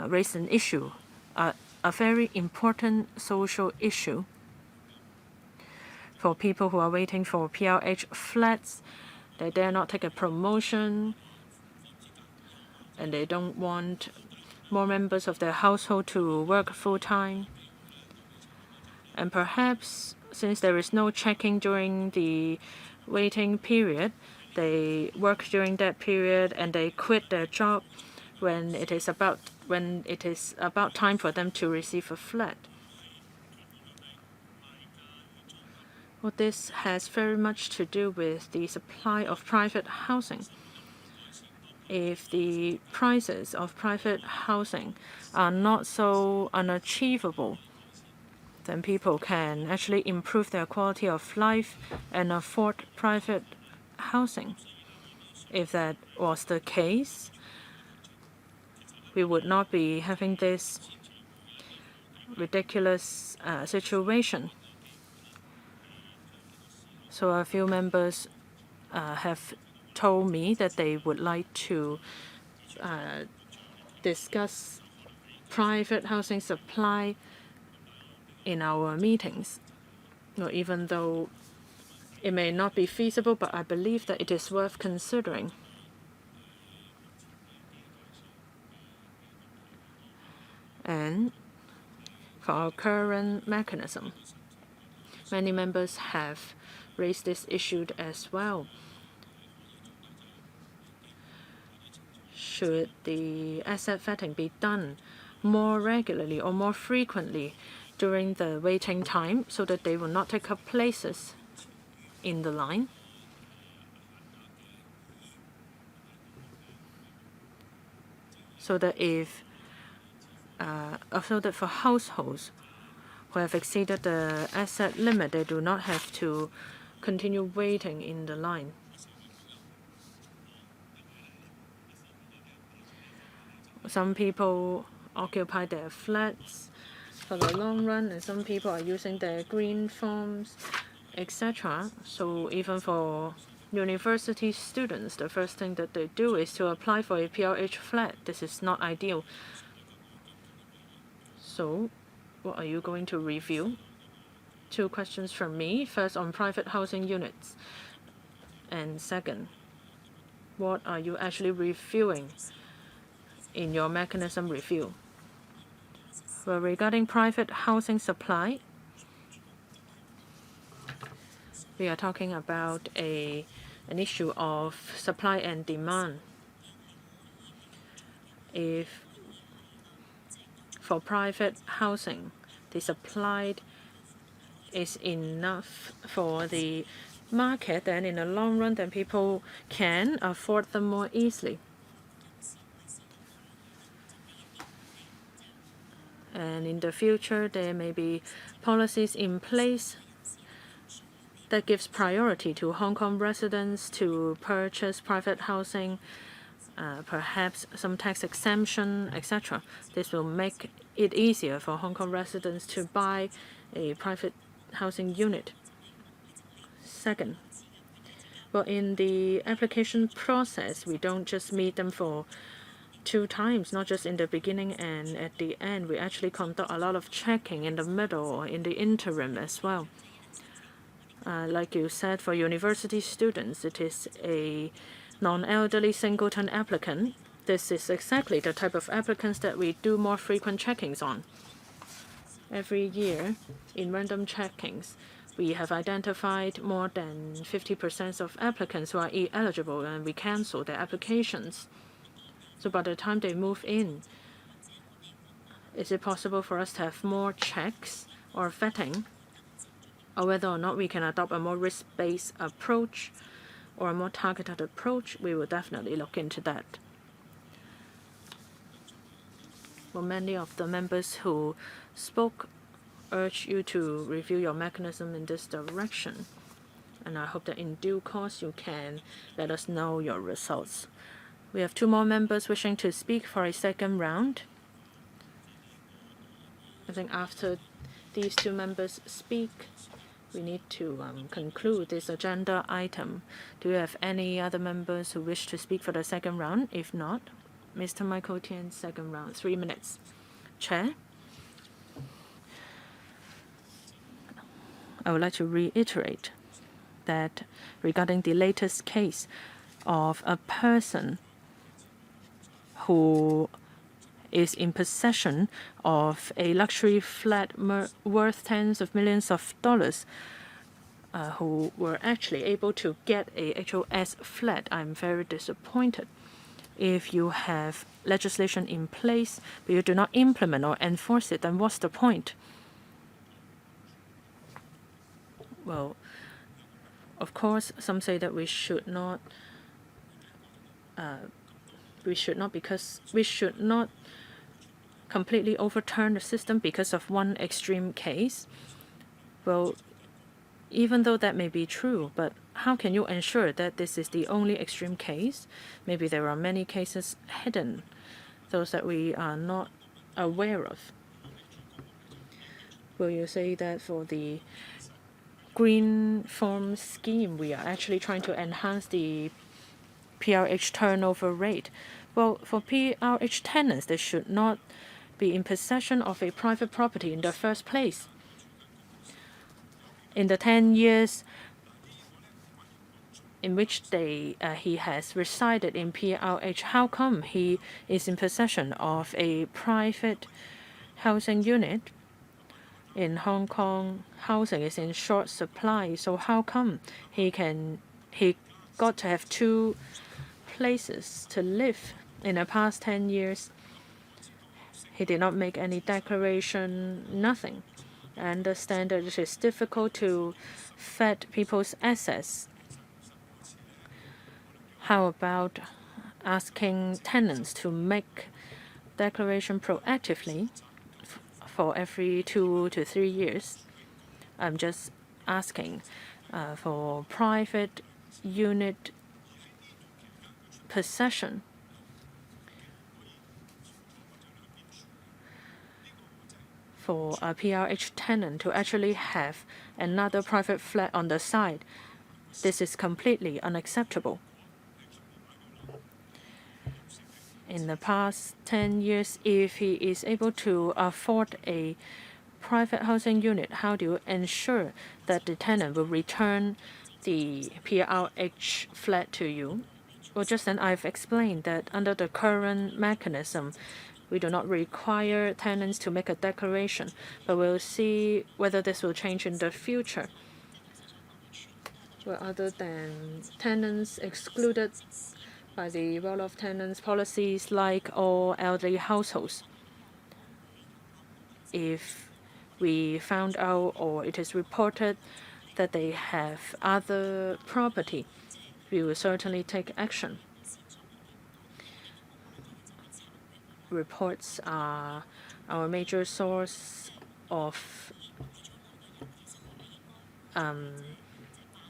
raised an issue, a very important social issue for people who are waiting for PRH flats. They dare not take a promotion, and they don't want more members of their household to work full-time. And perhaps since there is no checking during the waiting period, they work during that period and they quit their job when it is about time for them to receive a flat. Well, this has very much to do with the supply of private housing. If the prices of private housing are not so unachievable, then people can actually improve their quality of life and afford private housing. If that was the case, we would not be having this ridiculous situation. So a few members have told me that they would like to discuss private housing supply in our meetings. Well, even though it may not be feasible, but I believe that it is worth considering. And for our current mechanism, many members have raised this issue as well. Should the asset vetting be done more regularly or more frequently during the waiting time so that they will not take up places in the line? So that for households who have exceeded the asset limit, they do not have to continue waiting in the line. Some people occupy their flats for the long run, and some people are using their green forms, etc. So even for university students, the first thing that they do is to apply for a PRH flat. This is not ideal. So what are you going to review? Two questions from me. First, on private housing units. And second, what are you actually reviewing in your mechanism review? Well, regarding private housing supply, we are talking about an issue of supply and demand. If for private housing, the supply is enough for the market, then in the long run, then people can afford them more easily. And in the future, there may be policies in place that gives priority to Hong Kong residents to purchase private housing, perhaps some tax exemption, etc. This will make it easier for Hong Kong residents to buy a private housing unit. Second, well, in the application process, we don't just meet them for 2 times, not just in the beginning and at the end. We actually conduct a lot of checking in the middle or in the interim as well. Like you said, for university students, it is a non-elderly singleton applicant. This is exactly the type of applicants that we do more frequent checkings on. Every year, in random checkings, we have identified more than 50% of applicants who are eligible, and we cancel their applications. So by the time they move in, is it possible for us to have more checks or vetting, or whether or not we can adopt a more risk-based approach or a more targeted approach? We will definitely look into that. Well, many of the members who spoke urge you to review your mechanism in this direction, and I hope that in due course you can let us know your results. We have 2 more members wishing to speak for a second round. I think after these 2 members speak, we need to conclude this agenda item. Do you have any other members who wish to speak for the second round? If not, Mr. Michael Tuen, second round, 3 minutes. Chair, I would like to reiterate that regarding the latest case of a person who is in possession of a luxury flat worth tens of millions of dollars, who were actually able to get a HOS flat, I'm very disappointed. If you have legislation in place but you do not implement or enforce it, then what's the point? Well, of course, some say that we should not completely overturn the system because of one extreme case. Well, even though that may be true, but how can you ensure that this is the only extreme case? Maybe there are many cases hidden, those that we are not aware of. Will you say that for the green form scheme, we are actually trying to enhance the PRH turnover rate? Well, for PRH tenants, they should not be in possession of a private property in the first place. In the 10 years in which he has resided in PRH, how come he is in possession of a private housing unit? In Hong Kong, housing is in short supply, so how come he got to have 2 places to live in the past 10 years? He did not make any declaration, nothing. I understand that it is difficult to vet people's assets. How about asking tenants to make declaration proactively for every 2 to 3 years? I'm just asking for private unit possession. For a PRH tenant to actually have another private flat on the side, this is completely unacceptable. In the past 10 years, if he is able to afford a private housing unit, how do you ensure that the tenant will return the PRH flat to you? Well, just then I've explained that under the current mechanism, we do not require tenants to make a declaration, but we'll see whether this will change in the future. Well, other than tenants excluded by the well-off tenants policies like all elderly households. If we found out or it is reported that they have other property, we will certainly take action. Reports are our major source of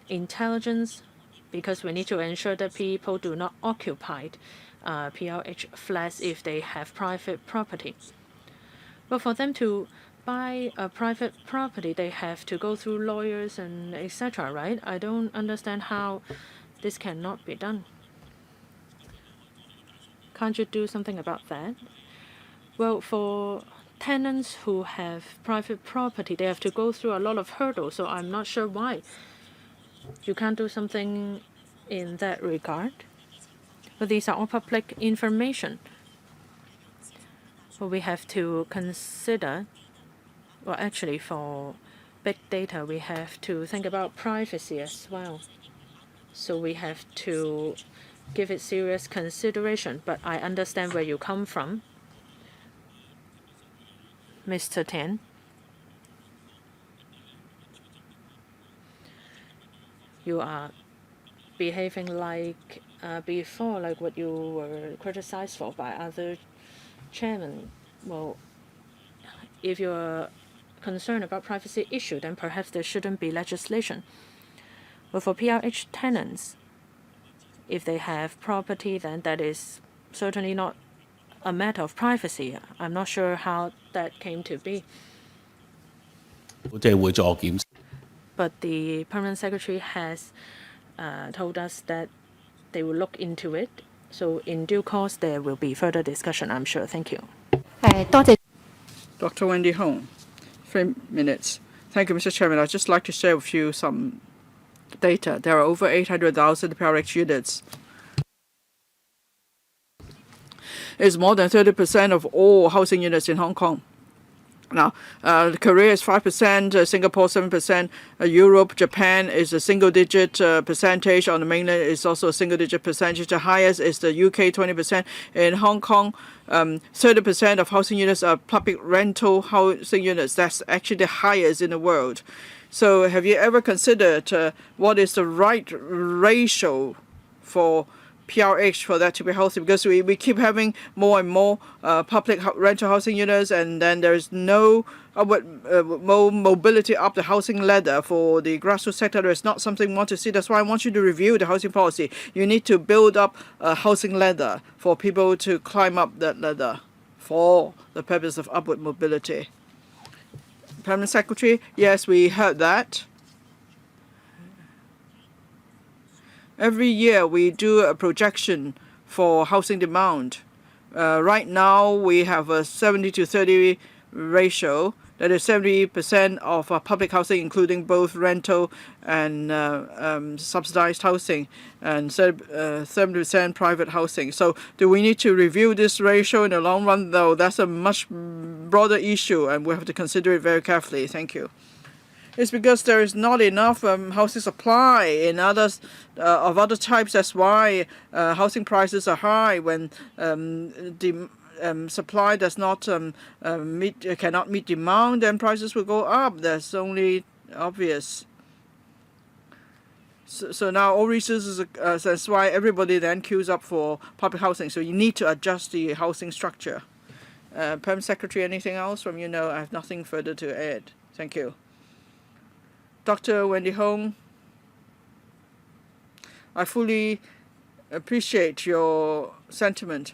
intelligence because we need to ensure that people do not occupy PLH flats if they have private property. But for them to buy a private property, they have to go through lawyers and etc., right? I don't understand how this cannot be done. Can't you do something about that? Well, for tenants who have private property, they have to go through a lot of hurdles, so I'm not sure why you can't do something in that regard. But these are all public information. So we have to consider, well, actually, for big data, we have to think about privacy as well. So we have to give it serious consideration. But I understand where you come from, Mr. Tuen. You are behaving like before, like what you were criticized for by other chairmen. Well, if you're concerned about privacy issue, then perhaps there shouldn't be legislation. But for PRH tenants, if they have property, then that is certainly not a matter of privacy. I'm not sure how that came to be. 即係會作檢。But the permanent secretary has told us that they will look into it. So in due course, there will be further discussion, I'm sure. Thank you. 多謝 Dr. Wendy Hong, 3 minutes. Thank you, Mr. Chairman. I'd just like to share with you some data. There are over 800,000 PRX units. It's more than 30% of all housing units in Hong Kong. Now, Korea is 5%, Singapore 7%, Europe, Japan is a single-digit percentage. On the mainland is also a single-digit percentage. The highest is the UK, 20%. In Hong Kong, 30% of housing units are public rental housing units. That's actually the highest in the world. So have you ever considered what is the right ratio for PRH for that to be healthy? Because we keep having more and more public rental housing units, and then there's no mobility up the housing ladder for the grassroots sector. It's not something we want to see. That's why I want you to review the housing policy. You need to build up a housing ladder for people to climb up that ladder for the purpose of upward mobility. Permanent Secretary, yes, we heard that. Every year we do a projection for housing demand. Right now we have a 70-30 ratio. That is 70% of public housing, including both rental and subsidized housing, and 70% private housing. So do we need to review this ratio in the long run? Though that's a much broader issue, and we have to consider it very carefully. Thank you. It's because there is not enough housing supply in others of other types. That's why housing prices are high. When the supply does not cannot meet demand, then prices will go up. That's only obvious. So now all resources. That's why everybody then queues up for public housing. So you need to adjust the housing structure. Perm Secretary, anything else from you? No, I have nothing further to add. Thank you. Dr. Wendy Hong, I fully appreciate your sentiment.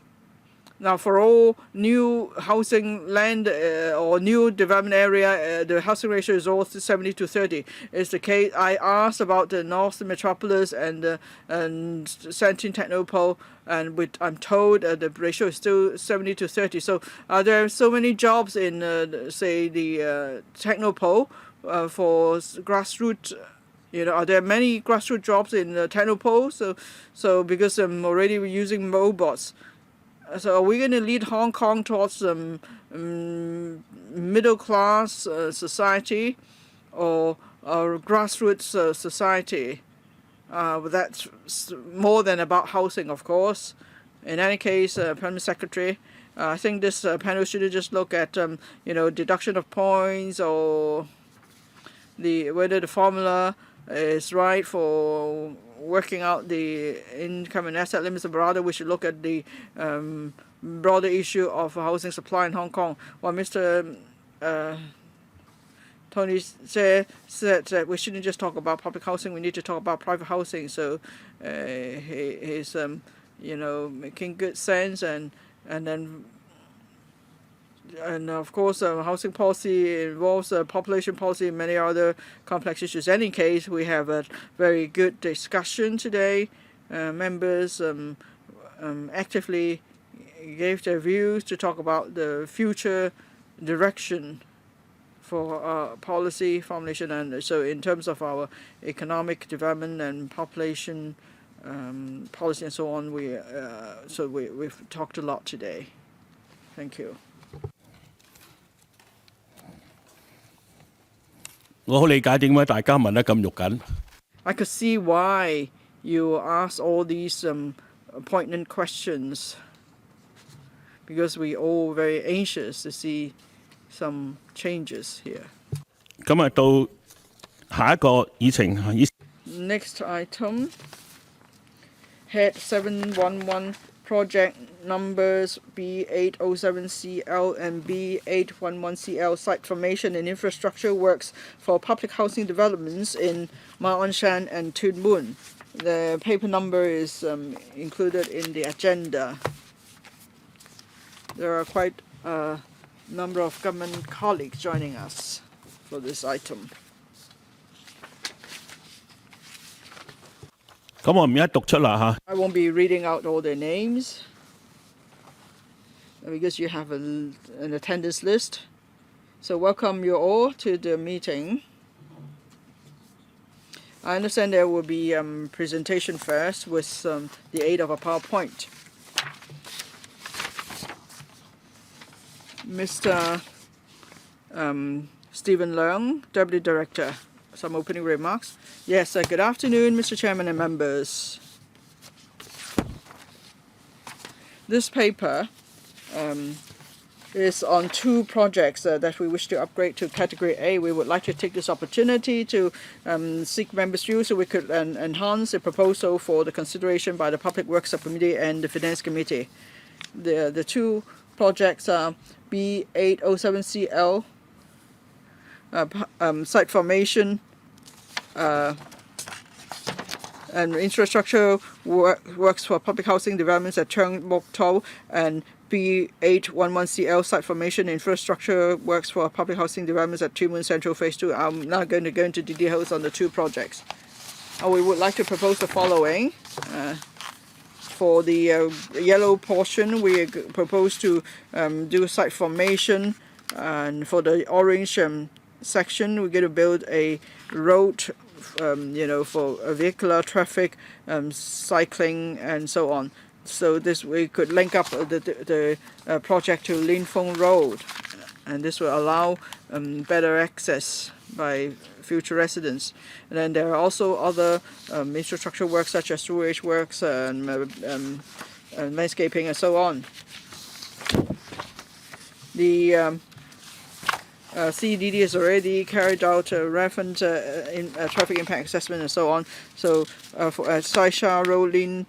Now, for all new housing land or new development area, the housing ratio is all 70-30. It's the case. I asked about the North Metropolis and Shantin Technopole, and I'm told the ratio is still 70-30. So, are there so many jobs in, say, the Technopole for grassroots? Are there many grassroots jobs in Technopole? So because I'm already using robots. So are we going to lead Hong Kong towards middle-class society or grassroots society? But that's more than about housing, of course. In any case, Permanent Secretary, I think this panel should just look at deduction of points or whether the formula is right for working out the income and asset limits, but rather we should look at the broader issue of housing supply in Hong Kong. While Mr. Tony said that we shouldn't just talk about public housing, we need to talk about private housing. So he's making good sense, and then of course housing policy involves population policy and many other complex issues. In any case, we have a very good discussion today. Members actively gave their views to talk about the future direction for policy formulation, and so in terms of our economic development and population policy and so on, we've talked a lot today. Thank you. 我好理解點解大家問得咁肉緊。I could see why you asked all these poignant questions, because we all very anxious to see some changes here. 咁啊，到下一個議程。Next item, Head 711, project numbers B807CL and B811CL, site formation and infrastructure works for public housing developments in Shan and Tuen. The paper number is included in the agenda. There are quite a number of government colleagues joining us for this item. 咁我唔一讀出啦嚇。I won't be reading out all their names because you have an attendance list. So welcome you all to the meeting. I understand there will be presentation first with the aid of a PowerPoint. Mr. Stephen Leung, Deputy Director. Some opening remarks. Yes, good afternoon, Mr. Chairman and members. This paper is on two projects that we wish to upgrade to Category A. We would like to take this opportunity to seek members' views so we could enhance the proposal for the consideration by the Public Works Subcommittee and the Finance Committee. The two projects are B807CL, site formation and infrastructure works for public housing developments at Tuen Mok To, and B811CL, site formation infrastructure works for public housing developments at Tuen Central Phase 2. I'm now going to go into the details on the two projects. We would like to propose the following. For the yellow portion, we propose to do site formation, and for the orange section, we're going to build a road, for vehicular traffic, cycling, and so on. So this we could link up the project to Lin Feng Road, and this will allow better access by future residents. And then there are also other infrastructure works such as sewage works and landscaping and so on. The CEDD has already carried out a relevant traffic impact assessment and so on. So for Sai Sha Road, Lin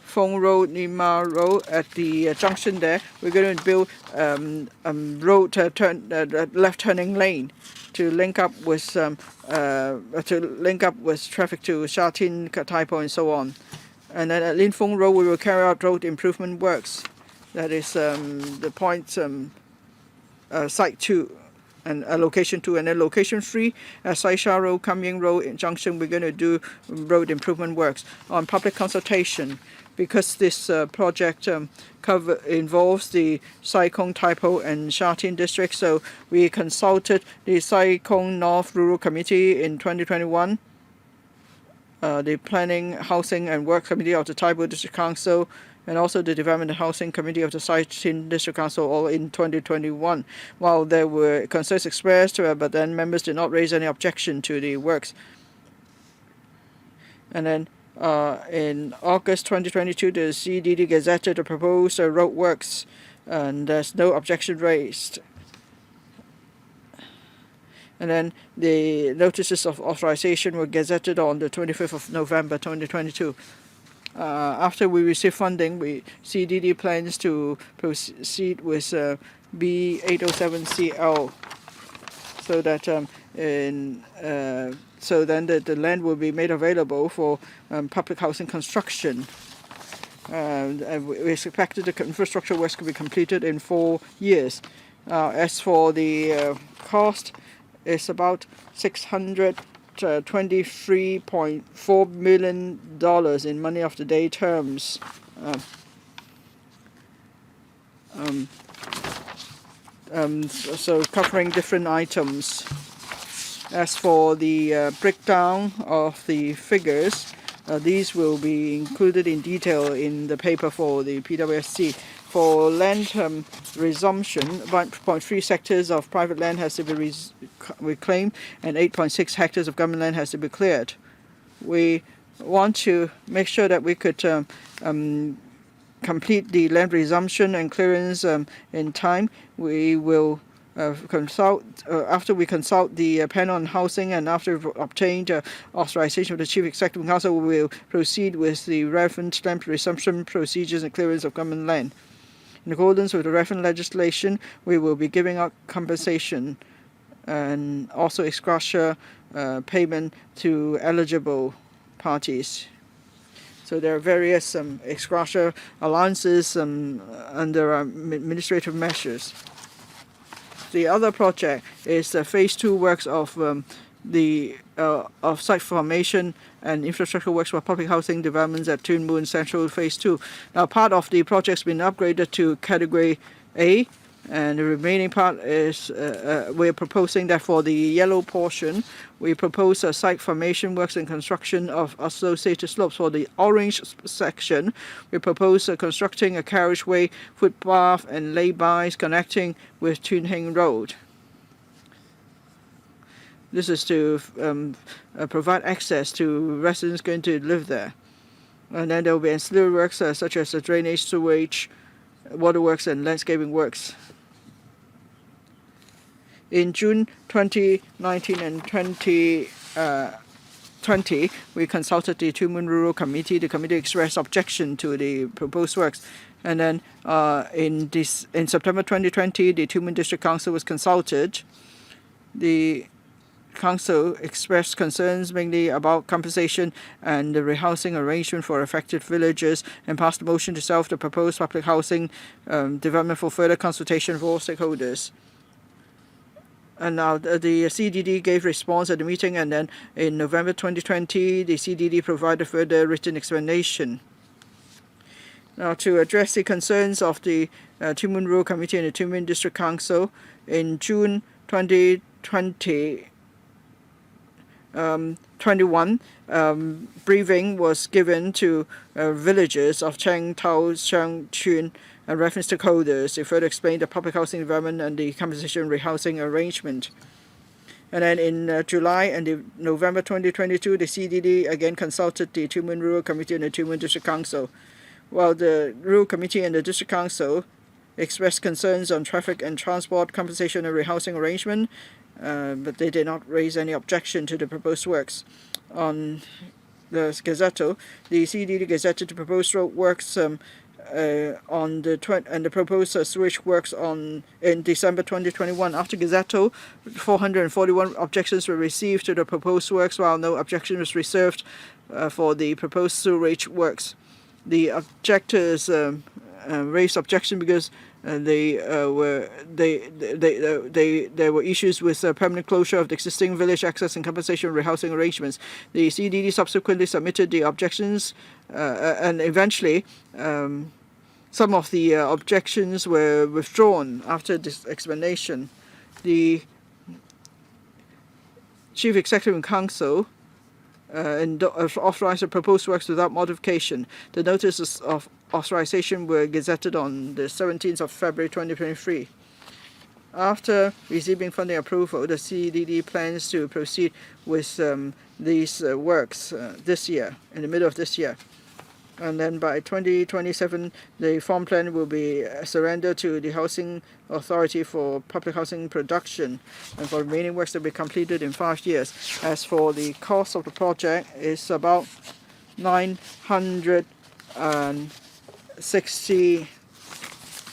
Feng Road, Nima Road, at the junction there, we're going to build road left turning lane to link up with traffic to Sha Tin, Tai Po, and so on. And then at Lin Feng Road, we will carry out road improvement works. That is the point site 2 and location 2, and then location 3 at Sai Sha Road, Kam Ying Road in junction, we're going to do road improvement works. On public consultation, because this project involves the Sai Kung, Tai Po, and Sha Tin districts, so we consulted the Sai Kung North Rural Committee in 2021, the Planning, Housing and Work Committee of the Tai Po District Council, and also the Development and Housing Committee of the Sai Tin District Council, all in 2021. While there were concerns expressed, but then members did not raise any objection to the works. And then in August 2022, the CDD gazetted the proposed road works, and there's no objection raised. And then the notices of authorization were gazetted on the 25th of November 2022. After we receive funding, CDD plans to proceed with B807CL, so that so then the land will be made available for public housing construction. And we expected the infrastructure works to be completed in 4 years. As for the cost, it's about $623.4 million in money of the day terms. So covering different items. As for the breakdown of the figures, these will be included in detail in the paper for the PWSC. For land resumption, 1.3 hectares of private land has to be reclaimed and 8.6 hectares of government land has to be cleared. We want to make sure that we could complete the land resumption and clearance in time. We will after we consult the panel on housing and after we've obtained authorization of the Chief Executive Council, we will proceed with the relevant land resumption procedures and clearance of government land. In accordance with the relevant legislation, we will be giving out compensation and also ex gratia payment to eligible parties. So there are various ex gratia allowances under administrative measures. The other project is the Phase 2 works of site formation and infrastructure works for public housing developments at Tuen Central Phase 2. Now, part of the project's been upgraded to Category A, and the remaining part is we're proposing that for the yellow portion, we propose site formation works and construction of associated slopes. For the orange section, we propose constructing a carriageway, footpath, and laybys connecting with Tuen Road. This is to provide access to residents going to live there. And then there will be ancillary works such as drainage, sewage, waterworks, and landscaping works. In June 2019 and 2020, we consulted the Tuen Rural Committee. The committee expressed objection to the proposed works. And then in September 2020, the Tuen District Council was consulted. The Council expressed concerns mainly about compensation and the rehousing arrangement for affected villagers and passed a motion to shelve the proposed public housing development for further consultation of all stakeholders. And now the CDD gave response at the meeting, and then in November 2020, the CDD provided further written explanation. Now, to address the concerns of the Tuen Rural Committee and the Tuen District Council, in June 2021, briefing was given to villagers of Cheng, Tao, Shan, Tuen, and reference stakeholders to further explain the public housing development and the compensation rehousing arrangement. And then in July and November 2022, the CDD again consulted the Tuen Rural Committee and the Tuen District Council. While the Rural Committee and the District Council expressed concerns on traffic and transport compensation and rehousing arrangement, but they did not raise any objection to the proposed works. On the Gazetto, the CDD gazetted the proposed road works and the proposed sewage works in December 2021. After Gazetto, 441 objections were received to the proposed works, while no objection was reserved for the proposed sewage works. The objectors raised objection because there were issues with permanent closure of the existing village access and compensation rehousing arrangements. The CDD subsequently submitted the objections, and eventually some of the objections were withdrawn after this explanation. The Chief Executive Council authorized the proposed works without modification. The notices of authorization were gazetted on the 17th of February 2023. After receiving funding approval, the CDD plans to proceed with these works this year, in the middle of this year. And then by 2027, the farm plan will be surrendered to the Housing Authority for public housing production, and for remaining works to be completed in 5 years. As for the cost of the project, it's about 960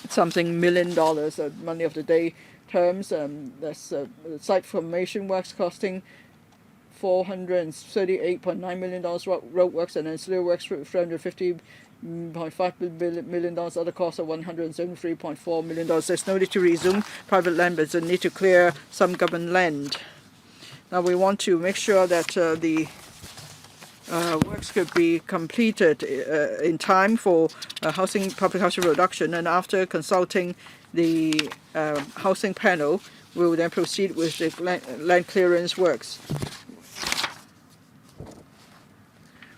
something million dollars, money of the day terms. That's site formation works costing $438.9 million, road works and ancillary works for $350.5 million, other costs of $173.4 million. There's no need to resume private land, but there's a need to clear some government land. Now we want to make sure that the works could be completed in time for public housing production, and after consulting the housing panel, we will then proceed with the land clearance works.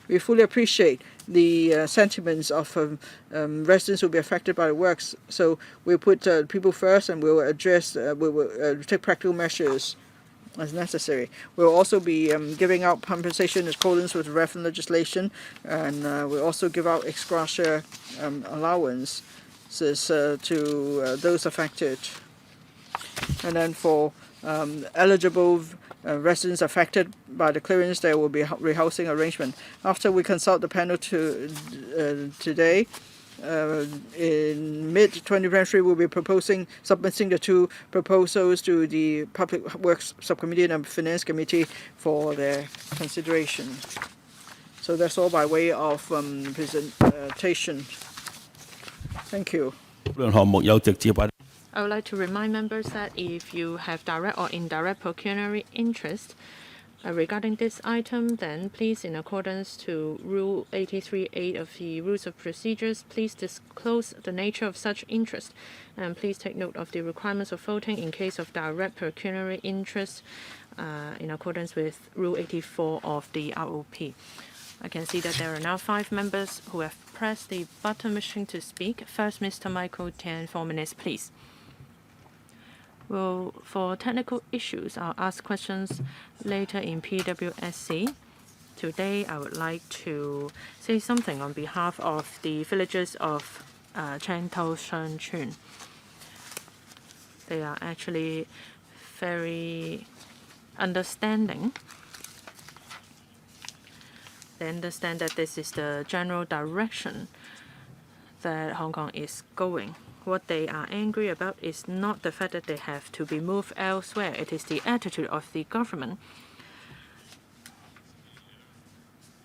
We fully appreciate the sentiments of residents who will be affected by the works, so we'll put people first, and we will address, we will take practical measures as necessary. We'll also be giving out compensation in accordance with reference legislation, and we'll also give out ex gratia allowances to those affected. And then for eligible residents affected by the clearance, there will be rehousing arrangement. After we consult the panel today, in mid-2023, we'll be submitting the 2 proposals to the Public Works Subcommittee and the Finance Committee for their consideration. So that's all by way of presentation. Thank you. I would like to remind members that if you have direct or indirect pecuniary interest regarding this item, then please, in accordance to Rule 83.8 of the Rules of Procedures, please disclose the nature of such interest, and please take note of the requirements of voting in case of direct pecuniary interest in accordance with Rule 84 of the ROP. I can see that there are now 5 members who have pressed the button wishing to speak. First, Mr. Michael Tuen, 4 minutes, please. Well, for technical issues, I'll ask questions later in PWSC. Today, I would like to say something on behalf of the villagers of Shan, Tuen. They are actually very understanding. They understand that this is the general direction that Hong Kong is going. What they are angry about is not the fact that they have to be moved elsewhere. It is the attitude of the government.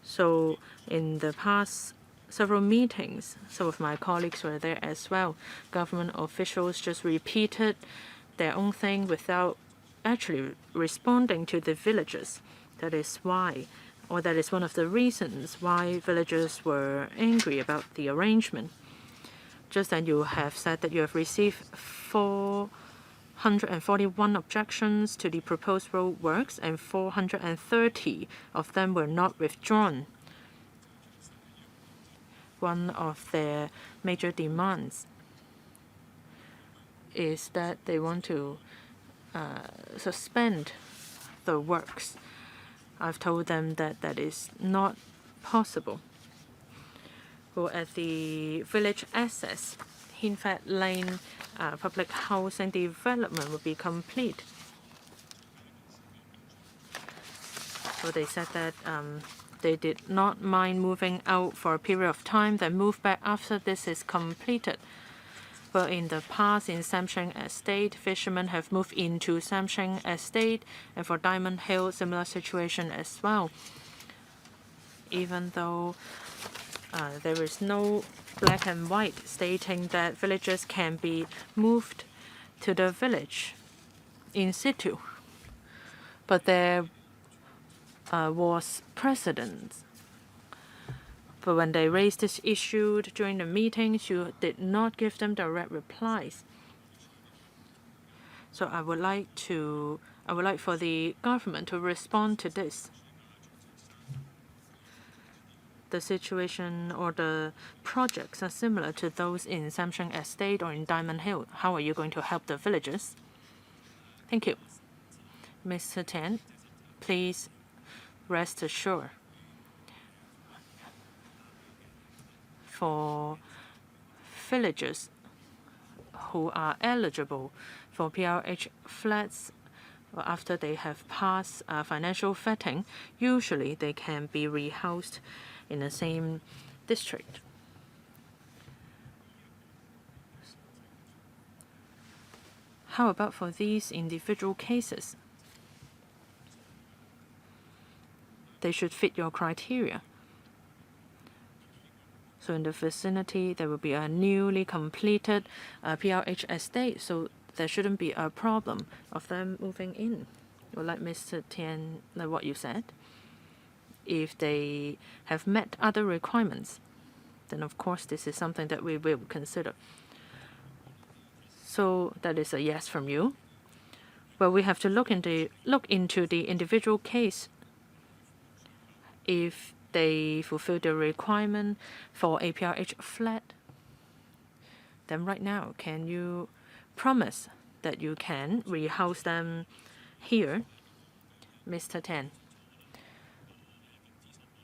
So in the past several meetings, some of my colleagues were there as well. Government officials just repeated their own thing without actually responding to the villagers. That is why, or that is one of the reasons why villagers were angry about the arrangement. Just then you have said that you have received 441 objections to the proposed road works, and 430 of them were not withdrawn. One of their major demands is that they want to suspend the works. I've told them that that is not possible. Well, at the village access, Hinfat Lane public housing development will be complete. So they said that they did not mind moving out for a period of time, then move back after this is completed. But in the past, in Sam Shing Estate, fishermen have moved into Sam Shing Estate, and for Diamond Hill, similar situation as well. Even though there is no black and white stating that villagers can be moved to the village in situ. But there was precedent. But when they raised this issue during the meetings, you did not give them direct replies. So I would like for the government to respond to this. The situation or the projects are similar to those in Sam Shing Estate or in Diamond Hill. How are you going to help the villagers? Thank you. Mr. Tuen, please rest assured. For villagers who are eligible for PRH flats after they have passed financial vetting, usually they can be rehoused in the same district. How about for these individual cases? They should fit your criteria. So in the vicinity, there will be a newly completed PRH estate, so there shouldn't be a problem of them moving in. Well, like Mr. Tien, like what you said, if they have met other requirements, then of course this is something that we will consider. So that is a yes from you. Well, we have to look into the individual case. If they fulfill the requirement for a PRH flat, then right now, can you promise that you can rehouse them here? Mr. Tien,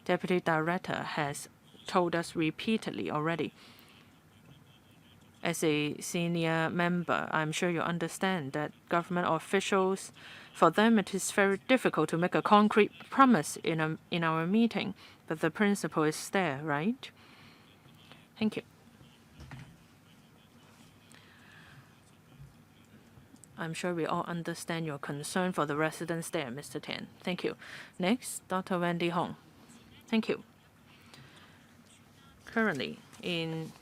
Deputy Director has told us repeatedly already. As a senior member, I'm sure you understand that government officials, for them it is very difficult to make a concrete promise in our meeting, but the principle is there, right? Thank you. I'm sure we all understand your concern for the residents there, Mr. Tien. Thank you. Next, Dr. Wendy Hong. Thank you. Currently, in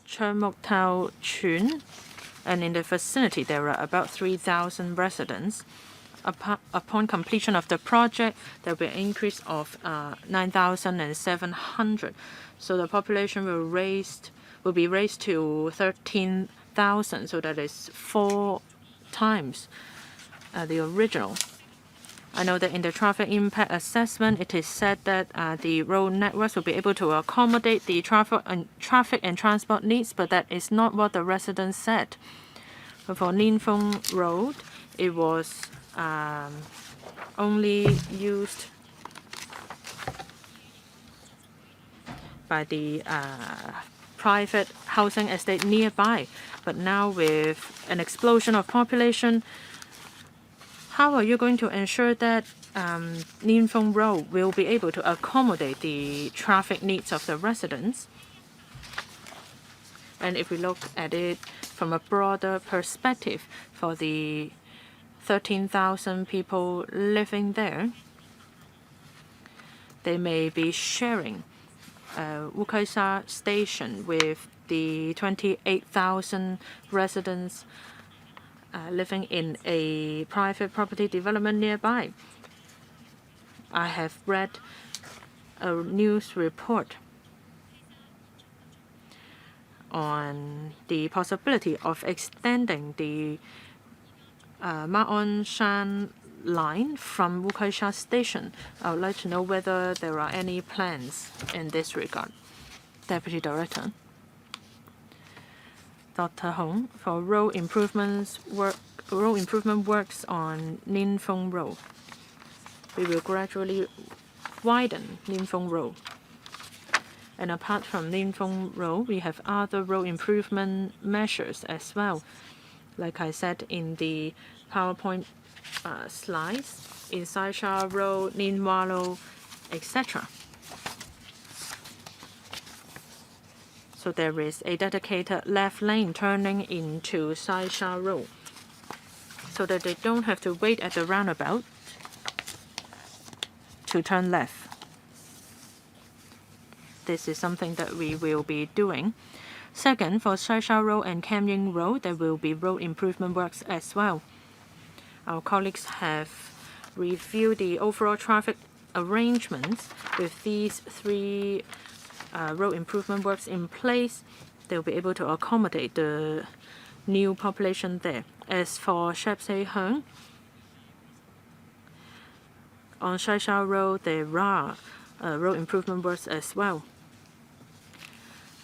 Churmuk Tau, Tuen, and in the vicinity, there are about 3,000 residents. Upon completion of the project, there will be an increase of 9,700. So the population will be raised to 13,000. So that is 4 times the original. I know that in the traffic impact assessment, it is said that the road networks will be able to accommodate the traffic and transport needs, but that is not what the residents said. But for Nin Fung Road, it was only used by the private housing estate nearby. But now with an explosion of population, how are you going to ensure that Nin Fung Road will be able to accommodate the traffic needs of the residents? And if we look at it from a broader perspective, for the 13,000 people living there, they may be sharing Wukaisa Station with the 28,000 residents living in a private property development nearby. I have read a news report on the possibility of extending the Shan line from Wukaisha Station. I would like to know whether there are any plans in this regard. Deputy Director. Dr. Hong, for road improvement works on Nin Fung Road. We will gradually widen Nin Fung Road. And apart from Nin Fung Road, we have other road improvement measures as well. Like I said in the PowerPoint slides, in Sai Sha Road, Nin Wallo, etc. So there is a dedicated left lane turning into Sai Sha Road, so that they don't have to wait at the roundabout to turn left. This is something that we will be doing. Second, for Sai Sha Road and Kam Yin Road, there will be road improvement works as well. Our colleagues have reviewed the overall traffic arrangements with these 3 road improvement works in place. They'll be able to accommodate the new population there. As for Shep Se Hung, on Sai Sha Road, there are road improvement works as well.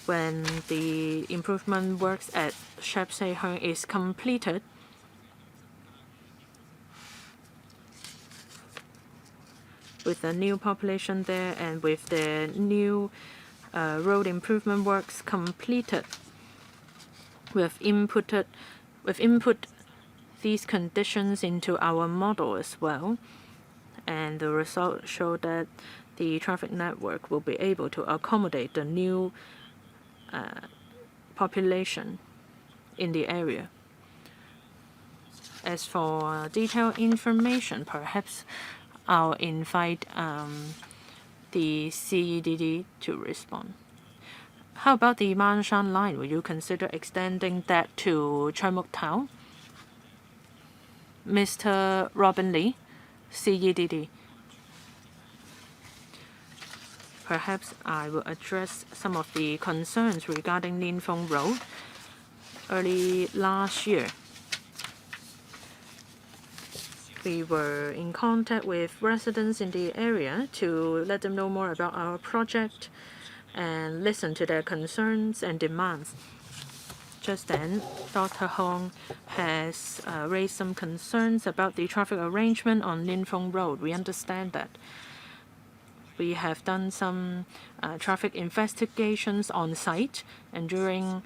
When the improvement works at Shep Se Hung is completed, with the new population there and with the new road improvement works completed. We've input these conditions into our model as well, and the results show that the traffic network will be able to accommodate the new population in the area. As for detailed information, perhaps I'll invite the CEDD to respond. How about the Shan line? Will you consider extending that to Choi Mok Tau? Mr. Robin Lee, CEDD. Perhaps I will address some of the concerns regarding Lin Feng Road. Early last year, we were in contact with residents in the area to let them know more about our project and listen to their concerns and demands. Just then, Dr. Hong has raised some concerns about the traffic arrangement on Lin Feng Road. We understand that. We have done some traffic investigations on site, and during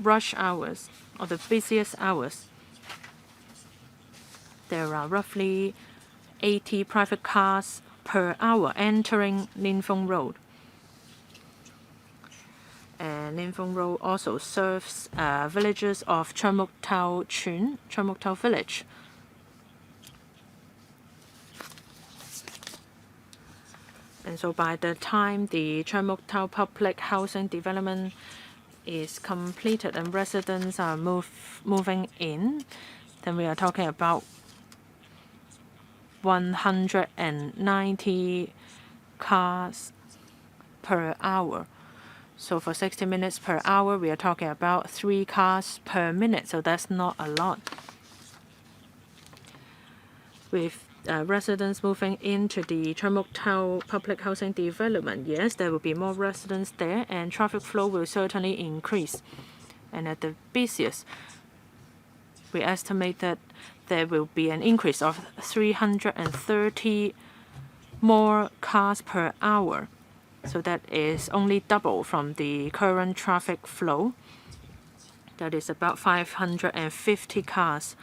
rush hours or the busiest hours, there are roughly 80 private cars per hour entering Lin Feng Road. And Lin Feng Road also serves villages of Choi Mok Tau Tuen, Choi Mok Tau village. And so by the time the Choi Mok Tau public housing development is completed and residents are moving in, then we are talking about 190 cars per hour. So for 60 minutes per hour, we are talking about 3 cars per minute. So that's not a lot. With residents moving into the Choi Mok Tau public housing development, yes, there will be more residents there, and traffic flow will certainly increase. And at the busiest, we estimate that there will be an increase of 330 more cars per hour. So that is only double from the current traffic flow. That is about 550 cars.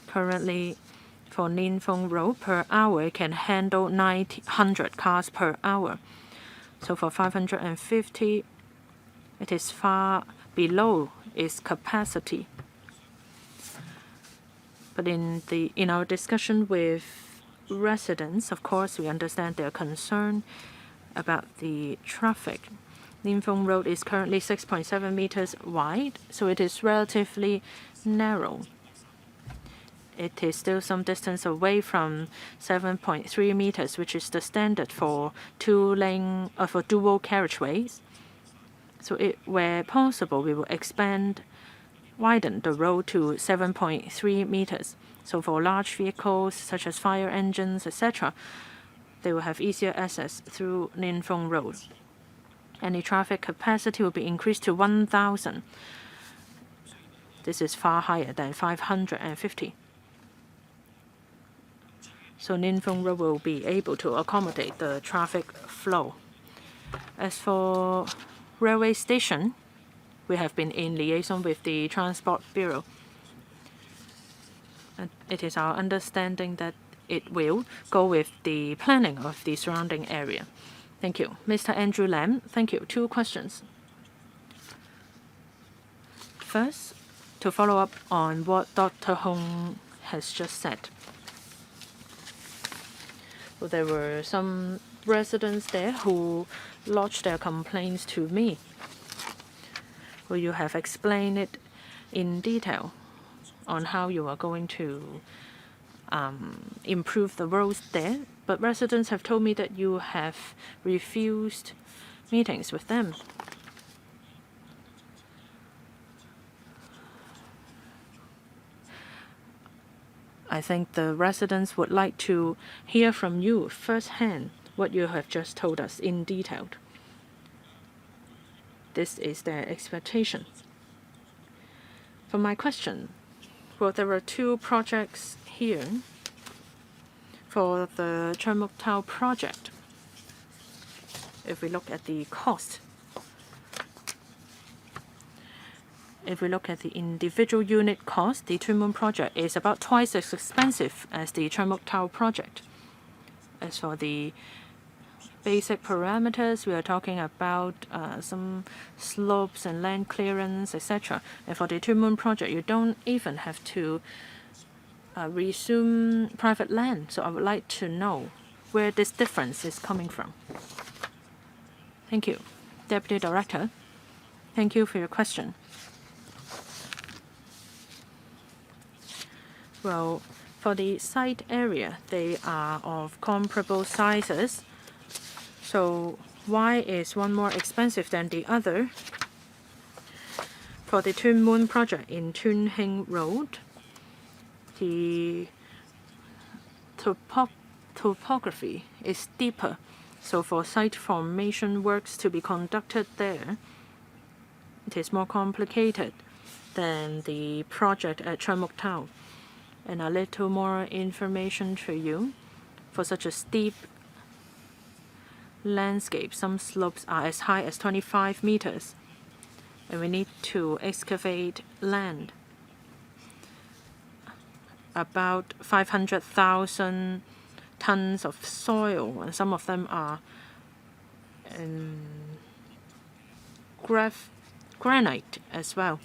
Currently, for Lin Feng Road per hour, it can handle 100 cars per hour. So for 550, it is far below its capacity. But in our discussion with residents, of course, we understand their concern about the traffic. Lin Feng Road is currently 6.7 meters wide, so it is relatively narrow. It is still some distance away from 7.3 meters, which is the standard for dual carriageways. So where possible, we will widen the road to 7.3 meters. So for large vehicles such as fire engines, etc., they will have easier access through Lin Feng Road. And the traffic capacity will be increased to 1,000. This is far higher than 550. So Lin Feng Road will be able to accommodate the traffic flow. As for railway station, we have been in liaison with the Transport Bureau. And it is our understanding that it will go with the planning of the surrounding area. Thank you. Mr. Andrew Lam, thank you. 2 questions. First, to follow up on what Dr. Hong has just said. Well, there were some residents there who lodged their complaints to me. Will you have explained it in detail on how you are going to improve the roads there? But residents have told me that you have refused meetings with them. I think the residents would like to hear from you firsthand what you have just told us in detail. This is their expectation. For my question, Well, there are two projects here for the Tuen Muk Tau project. If we look at the cost, if we look at the individual unit cost, the Tuen Mun project is about twice as expensive as the Tuen Muk Tau project. As for the basic parameters, we are talking about some slopes and land clearance, etc. And for the Tuen Mun project, you don't even have to resume private land. So I would like to know where this difference is coming from. Thank you. Deputy Director, thank you for your question. Well, for the site area, they are of comparable sizes. So why is one more expensive than the other? For the Tuen Mun project in Tuen Hing Road, the topography is steeper. So for site formation works to be conducted there, it is more complicated than the project at Tuen Muk Tau. And a little more information to you. For such a steep landscape, some slopes are as high as 25 meters. And we need to excavate land. About 500,000 tons of soil, and some of them are in granite as well.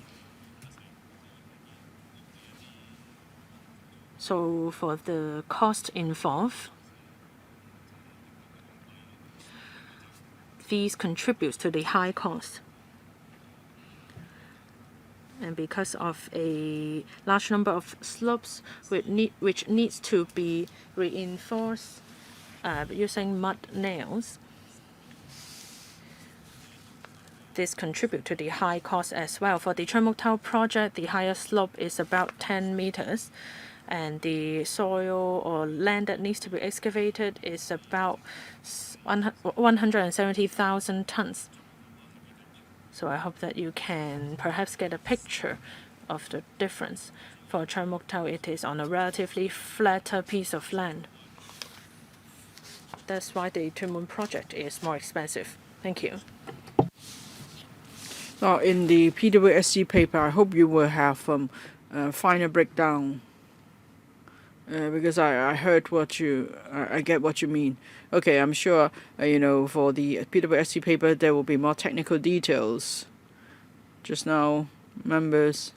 So for the cost involved, these contributes to the high cost. And because of a large number of slopes which needs to be reinforced using mud nails, this contributes to the high cost as well. For the Tuen Muk Tau project, the higher slope is about 10 meters. And the soil or land that needs to be excavated is about 170,000 tons. So I hope that you can perhaps get a picture of the difference. For Tuen Muk Tau, it is on a relatively flatter piece of land. That's why the Tuen Mun project is more expensive. Thank you. Now, in the PWSC paper, I hope you will have finer breakdown. Because I heard I get what you mean. Okay, I'm sure, for the PWSC paper, there will be more technical details. Just now, members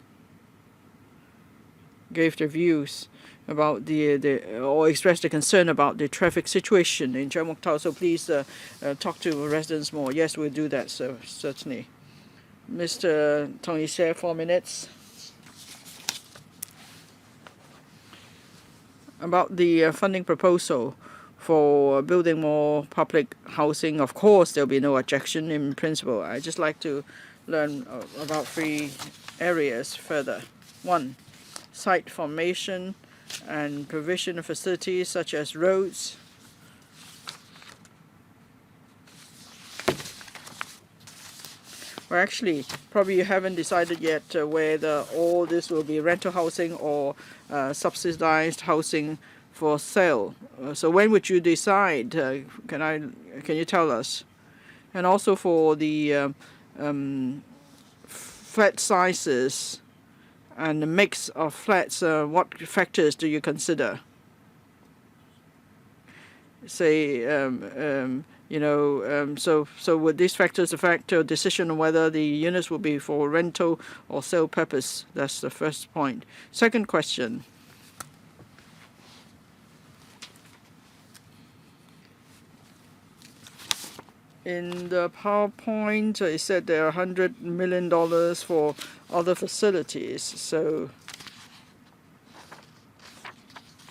gave their views about or expressed a concern about the traffic situation in Tuen Muk Tau. So please talk to residents more. Yes, we'll do that, so certainly. Mr. Tong Yee-Sheh, 4 minutes. About the funding proposal for building more public housing, of course there'll be no objection in principle. I'd just like to learn about 3 areas further. 1, site formation and provision of facilities such as roads. Well, actually, probably you haven't decided yet whether all this will be rental housing or subsidized housing for sale. So when would you decide? Can you tell us? And also for the flat sizes and the mix of flats, what factors do you consider? Say, so would these factors affect your decision on whether the units will be for rental or sale purpose? That's the first point. Second question. In the PowerPoint, it said there are $100 million for other facilities. So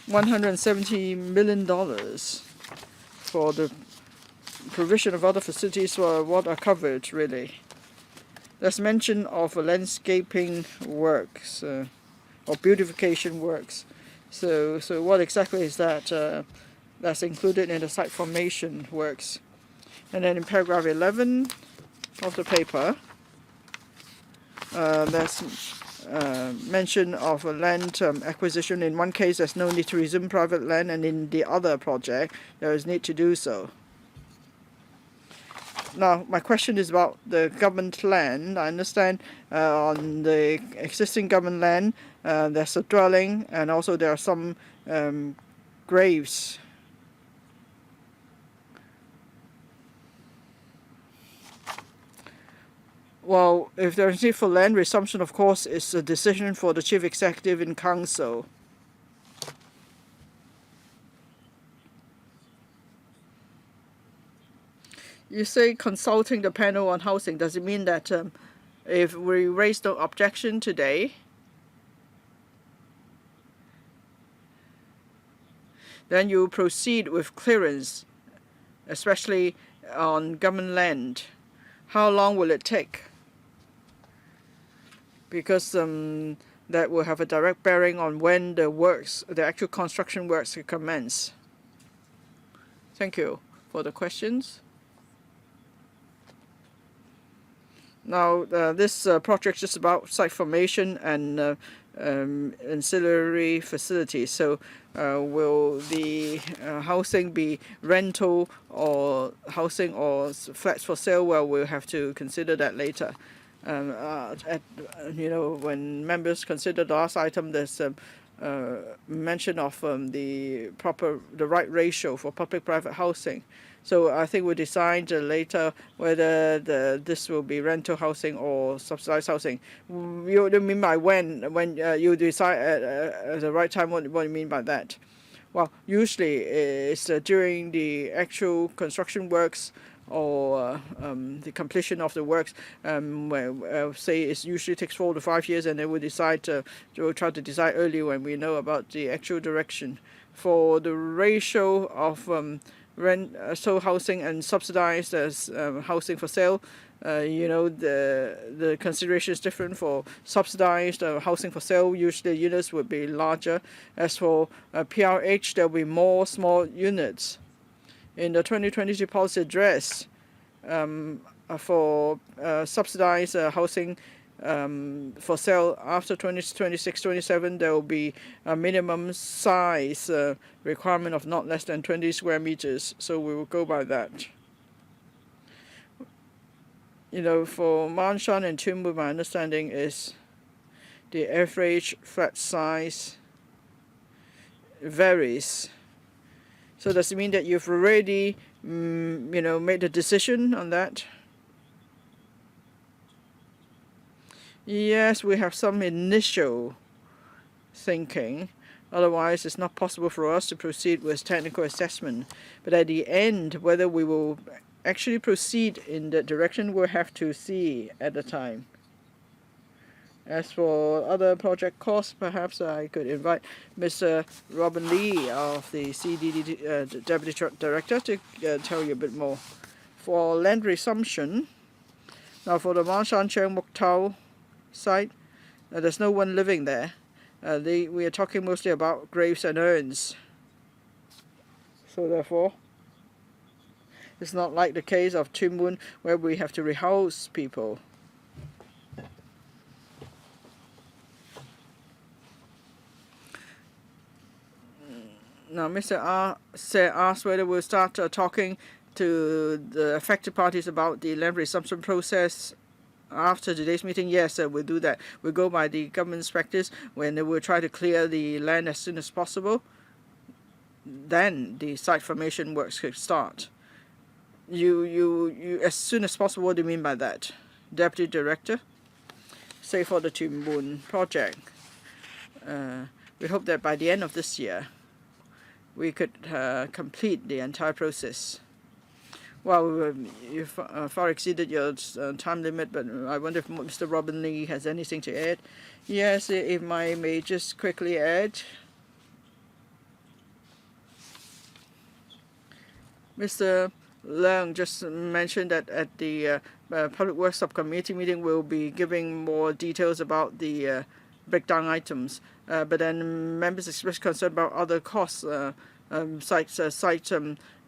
$170 million for the provision of other facilities for what are covered, really. There's mention of landscaping works or beautification works. So what exactly is that? That's included in the site formation works. And then in paragraph 11 of the paper, that's mention of a land acquisition. In one case, there's no need to resume private land, and in the other project, there is need to do so. Now, my question is about the government land. I understand on the existing government land, there's a dwelling, and also there are some graves. Well, if there is need for land resumption, of course, it's a decision for the Chief Executive in Council. You say consulting the panel on housing. Does it mean that if we raise no objection today, then you proceed with clearance, especially on government land? How long will it take? Because that will have a direct bearing on when the actual construction works commence. Thank you for the questions. Now, this project is about site formation and ancillary facilities. So, will the housing be rental or housing or flats for sale? Well, we'll have to consider that later. When members consider the last item, there's mention of the right ratio for public-private housing. So I think we'll decide later whether this will be rental housing or subsidized housing. You mean by when you decide at the right time? What do you mean by that? Well, usually it's during the actual construction works or the completion of the works. Say it usually takes 4 to 5 years, and then we'll try to decide early when we know about the actual direction. For the ratio of rental housing and subsidized as housing for sale, the consideration is different. For subsidized housing for sale, usually units would be larger. As for PRH, there will be more small units. In the 2022 policy address, for subsidized housing for sale after 2026-27, there will be a minimum size requirement of not less than 20 square meters. So we will go by that. For Shan and Tuen, my understanding is the average flat size varies. So does it mean that you've already, made a decision on that? Yes, we have some initial thinking. Otherwise, it's not possible for us to proceed with technical assessment. But at the end, whether we will actually proceed in that direction, we'll have to see at the time. As for other project costs, perhaps I could invite Mr. Robin Lee of the CDD Deputy Director to tell you a bit more. For land resumption, now for the Shan Cheng Mok Tau site, there's no one living there. We are talking mostly about graves and urns. So therefore, it's not like the case of Tuen where we have to rehouse people. Now, Mr. R asked whether we'll start talking to the affected parties about the land resumption process after today's meeting. Yes, we'll do that. We'll go by the government's practice when they will try to clear the land as soon as possible. Then the site formation works could start. You as soon as possible, what do you mean by that? Deputy Director? Say for the Tuen project. We hope that by the end of this year, we could complete the entire process. Well, you've far exceeded your time limit, but I wonder if Mr. Robin Lee has anything to add. Yes, if I may just quickly add. Mr. Leung just mentioned that at the Public Works Subcommittee meeting, we'll be giving more details about the breakdown items. But then members expressed concern about other costs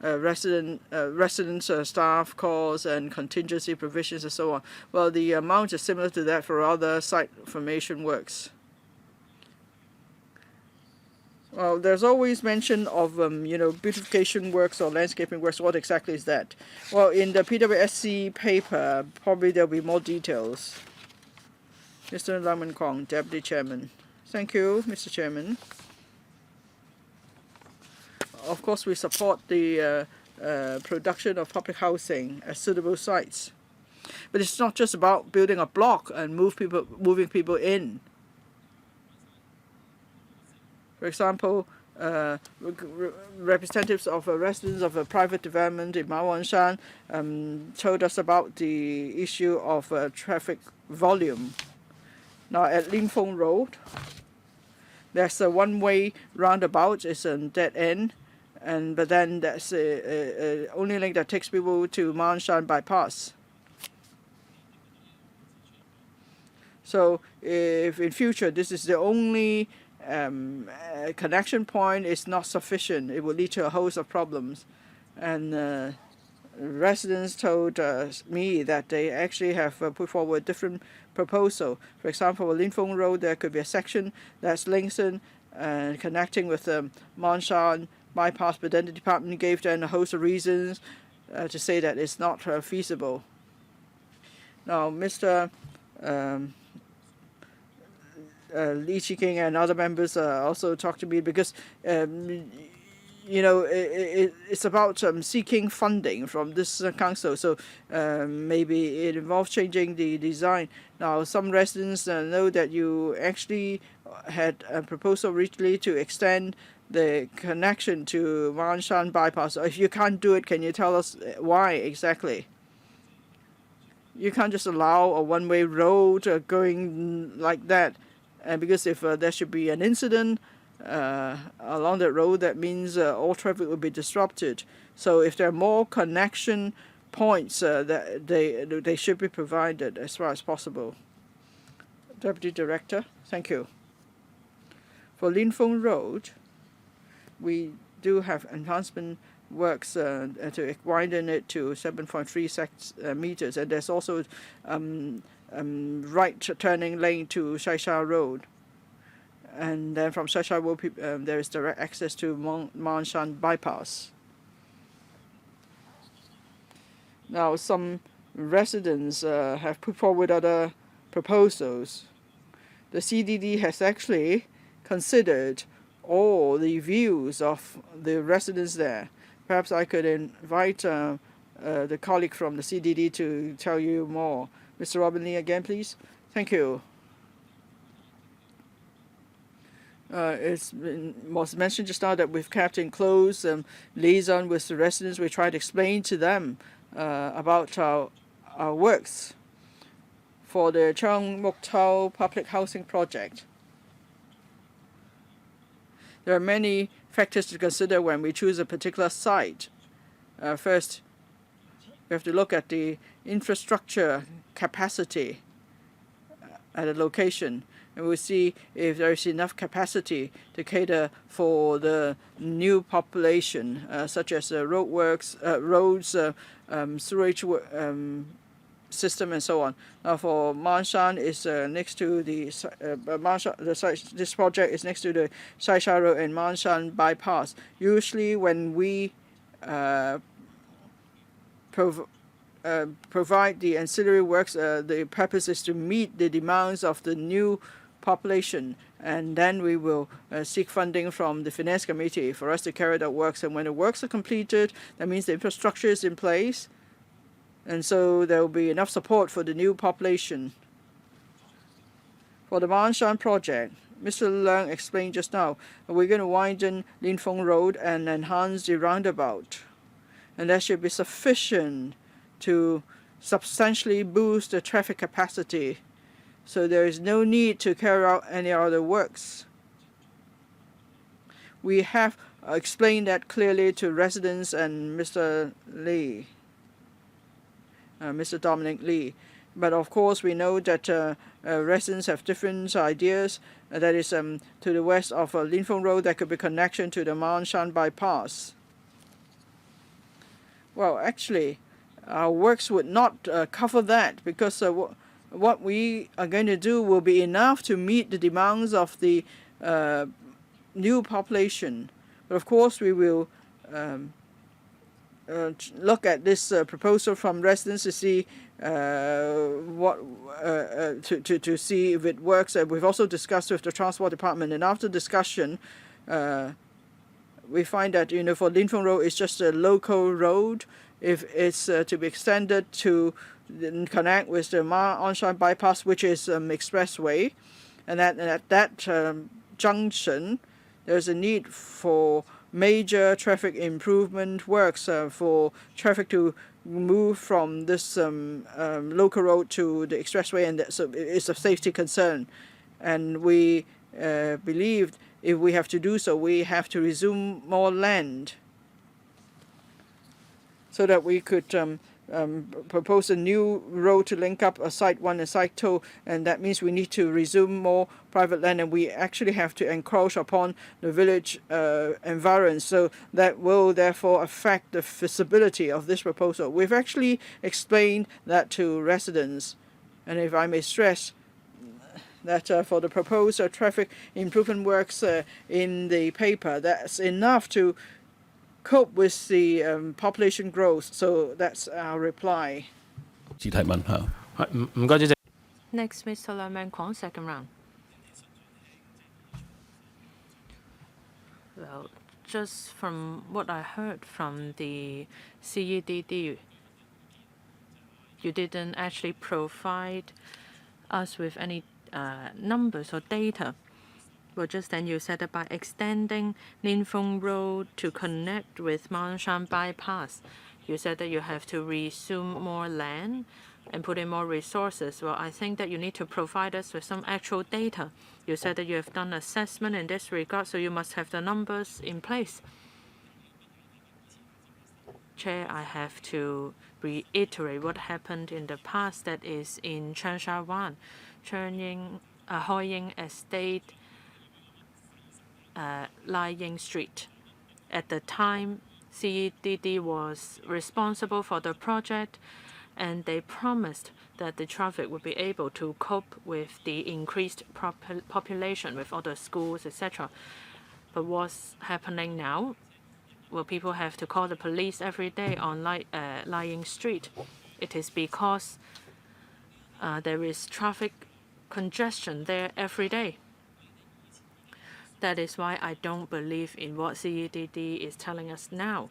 residents, staff calls and contingency provisions and so on. Well, the amount is similar to that for other site formation works. Well, there's always mention of beautification works or landscaping works. What exactly is that? Well, in the PWSC paper, probably there'll be more details. Mr. Lam Kong, Deputy Chairman. Thank you, Mr. Chairman. Of course, we support the production of public housing at suitable sites, but it's not just about building a block and moving people in. For example, representatives of residents of a private development in Ma Wan Shan told us about the issue of traffic volume. Now at Lin Feng Road, there's a one-way roundabout. It's a dead end, but then that's a only link that takes people to Ma Wan Shan bypass. So if in future this is the only connection point, is not sufficient, it will lead to a host of problems. And residents told me that they actually have put forward different proposal. For example, Lin Feng Road, there could be a section that's lengthened and connecting with the Ma Wan Shan bypass, but then the department gave them a host of reasons to say that it's not feasible. Now, Mr. Lee Chi-king and other members also talked to me because it's about seeking funding from this council, so maybe it involves changing the design. Now, some residents know that you actually had a proposal recently to extend the connection to Ma Wan Shan bypass. So if you can't do it, can you tell us why exactly? You can't just allow a one-way road going like that. And because if there should be an incident along that road, that means all traffic will be disrupted. So if there are more connection points, that they should be provided as far as possible. Deputy Director, thank you. For Lin Feng Road, we do have enhancement works to widen it to 7.3 meters, and there's also right turning lane to Shai Sha Road, and then from Shai Sha Road there is direct access to Ma Wan Shan bypass. Now, some residents have put forward other proposals. The CDD has actually considered all the views of the residents there. Perhaps I could invite the colleague from the CDD to tell you more. Mr. Robin Lee again, please. Thank you. It was mentioned just now that we've kept in close liaison with the residents. We try to explain to them about our works for the Cheung Mok Tau public housing project. There are many factors to consider when we choose a particular site. First, we have to look at the infrastructure capacity at a location, and we'll see if there is enough capacity to cater for the new population, such as roads, sewage system, and so on. Now, for Ma Wan Shan is next to the this project is next to the Shai Sha Road and Ma Wan Shan bypass. Usually, when we provide the ancillary works, the purpose is to meet the demands of the new population, and then we will seek funding from the Finance Committee for us to carry out works. And when the works are completed, that means the infrastructure is in place, and so there will be enough support for the new population. For the Ma Wan Shan project, Mr. Leung explained just now, we're going to widen Lin Feng Road and enhance the roundabout, and that should be sufficient to substantially boost the traffic capacity. So there is no need to carry out any other works. We have explained that clearly to residents and Mr. Dominic Lee. But of course, we know that residents have different ideas. That is to the west of Lin Feng Road, there could be connection to the Mount Shan bypass. Well, actually, our works would not cover that because what we are going to do will be enough to meet the demands of the new population. But of course, we will look at this proposal from residents to see to see if it works. We've also discussed with the Transport Department, and after discussion, we find that for Lin Feng Road, it's just a local road. If it's to be extended to connect with the Ma Onshan bypass, which is expressway, and at that junction, there's a need for major traffic improvement works for traffic to move from this local road to the expressway, and so it's a safety concern. And we believe if we have to do so, we have to resume more land so that we could propose a new road to link up a Site 1 and Site 2, and that means we need to resume more private land, and we actually have to encroach upon the village environs, so that will therefore affect the feasibility of this proposal. We've actually explained that to residents, and if I may stress that for the proposed traffic improvement works in the paper, that's enough to cope with the population growth. So that's our reply. 自提問嚇。唔該主席。 Next, Mr. Lam Man Kwong, second round. Well, just from what I heard from the CEDD, you didn't actually provide us with any numbers or data. Well, just then you said that by extending Lin Feng Road to connect with Mount Shan bypass, you said that you have to resume more land and put in more resources. Well, I think that you need to provide us with some actual data. You said that you have done assessment in this regard, so you must have the numbers in place. Chair, I have to reiterate what happened in the past, that is in Changsha Wan, Hoi Ying Estate, Lying Street. At the time, CEDD was responsible for the project, and they promised that the traffic would be able to cope with the increased population with other schools, etc. But what's happening now? Well, people have to call the police every day on Lying Street. It is because there is traffic congestion there every day. That is why I don't believe in what CEDD is telling us now.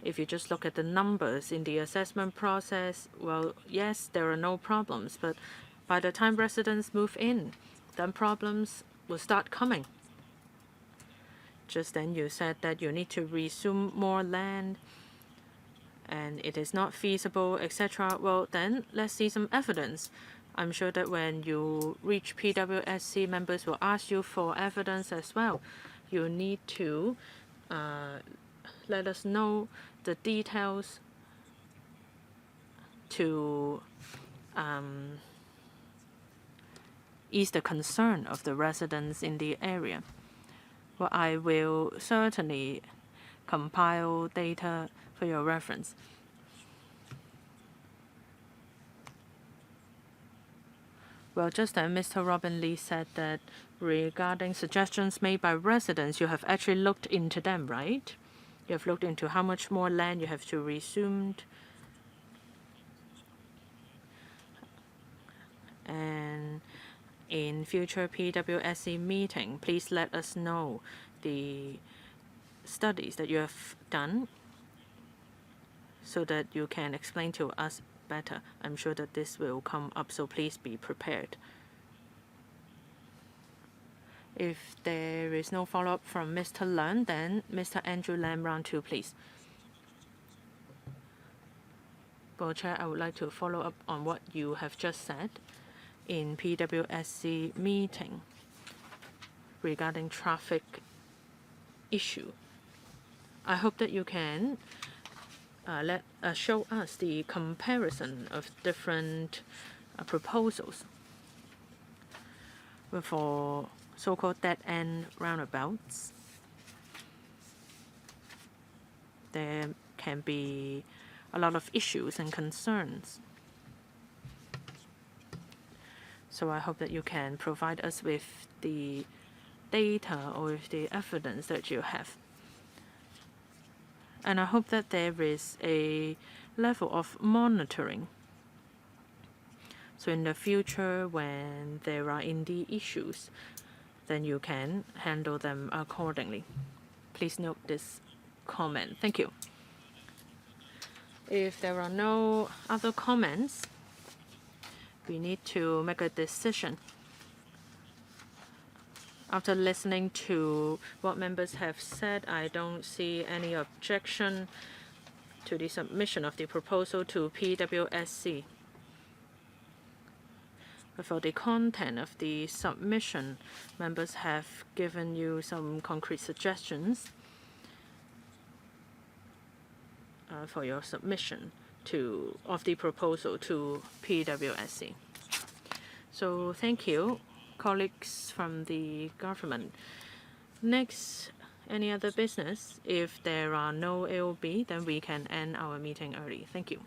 If you just look at the numbers in the assessment process, well, yes, there are no problems, but by the time residents move in, then problems will start coming. Just then you said that you need to resume more land and it is not feasible, etc. Well, then let's see some evidence. I'm sure that when you reach PWSC, members will ask you for evidence as well. You need to let us know the details to ease the concern of the residents in the area. Well, I will certainly compile data for your reference. Well, just then Mr. Robin Lee said that regarding suggestions made by residents, you have actually looked into them, right? You have looked into how much more land you have to resume. And in future PWSC meeting, please let us know the studies that you have done so that you can explain to us better. I'm sure that this will come up, so please be prepared. If there is no follow-up from Mr. Leung, then Mr. Andrew Lam, round 2, please. Well, Chair, I would like to follow up on what you have just said in PWSC meeting regarding traffic issue. I hope that you can show us the comparison of different proposals. for so-called dead-end roundabouts, there can be a lot of issues and concerns. So I hope that you can provide us with the data or with the evidence that you have. And I hope that there is a level of monitoring. So in the future, when there are indeed issues, then you can handle them accordingly. Please note this comment. Thank you. If there are no other comments, we need to make a decision. After listening to what members have said, I don't see any objection to the submission of the proposal to PWSC. But for the content of the submission, members have given you some concrete suggestions for your submission of the proposal to PWSC. So thank you, colleagues from the government. Next, any other business? If there are no AOB, then we can end our meeting early. Thank you.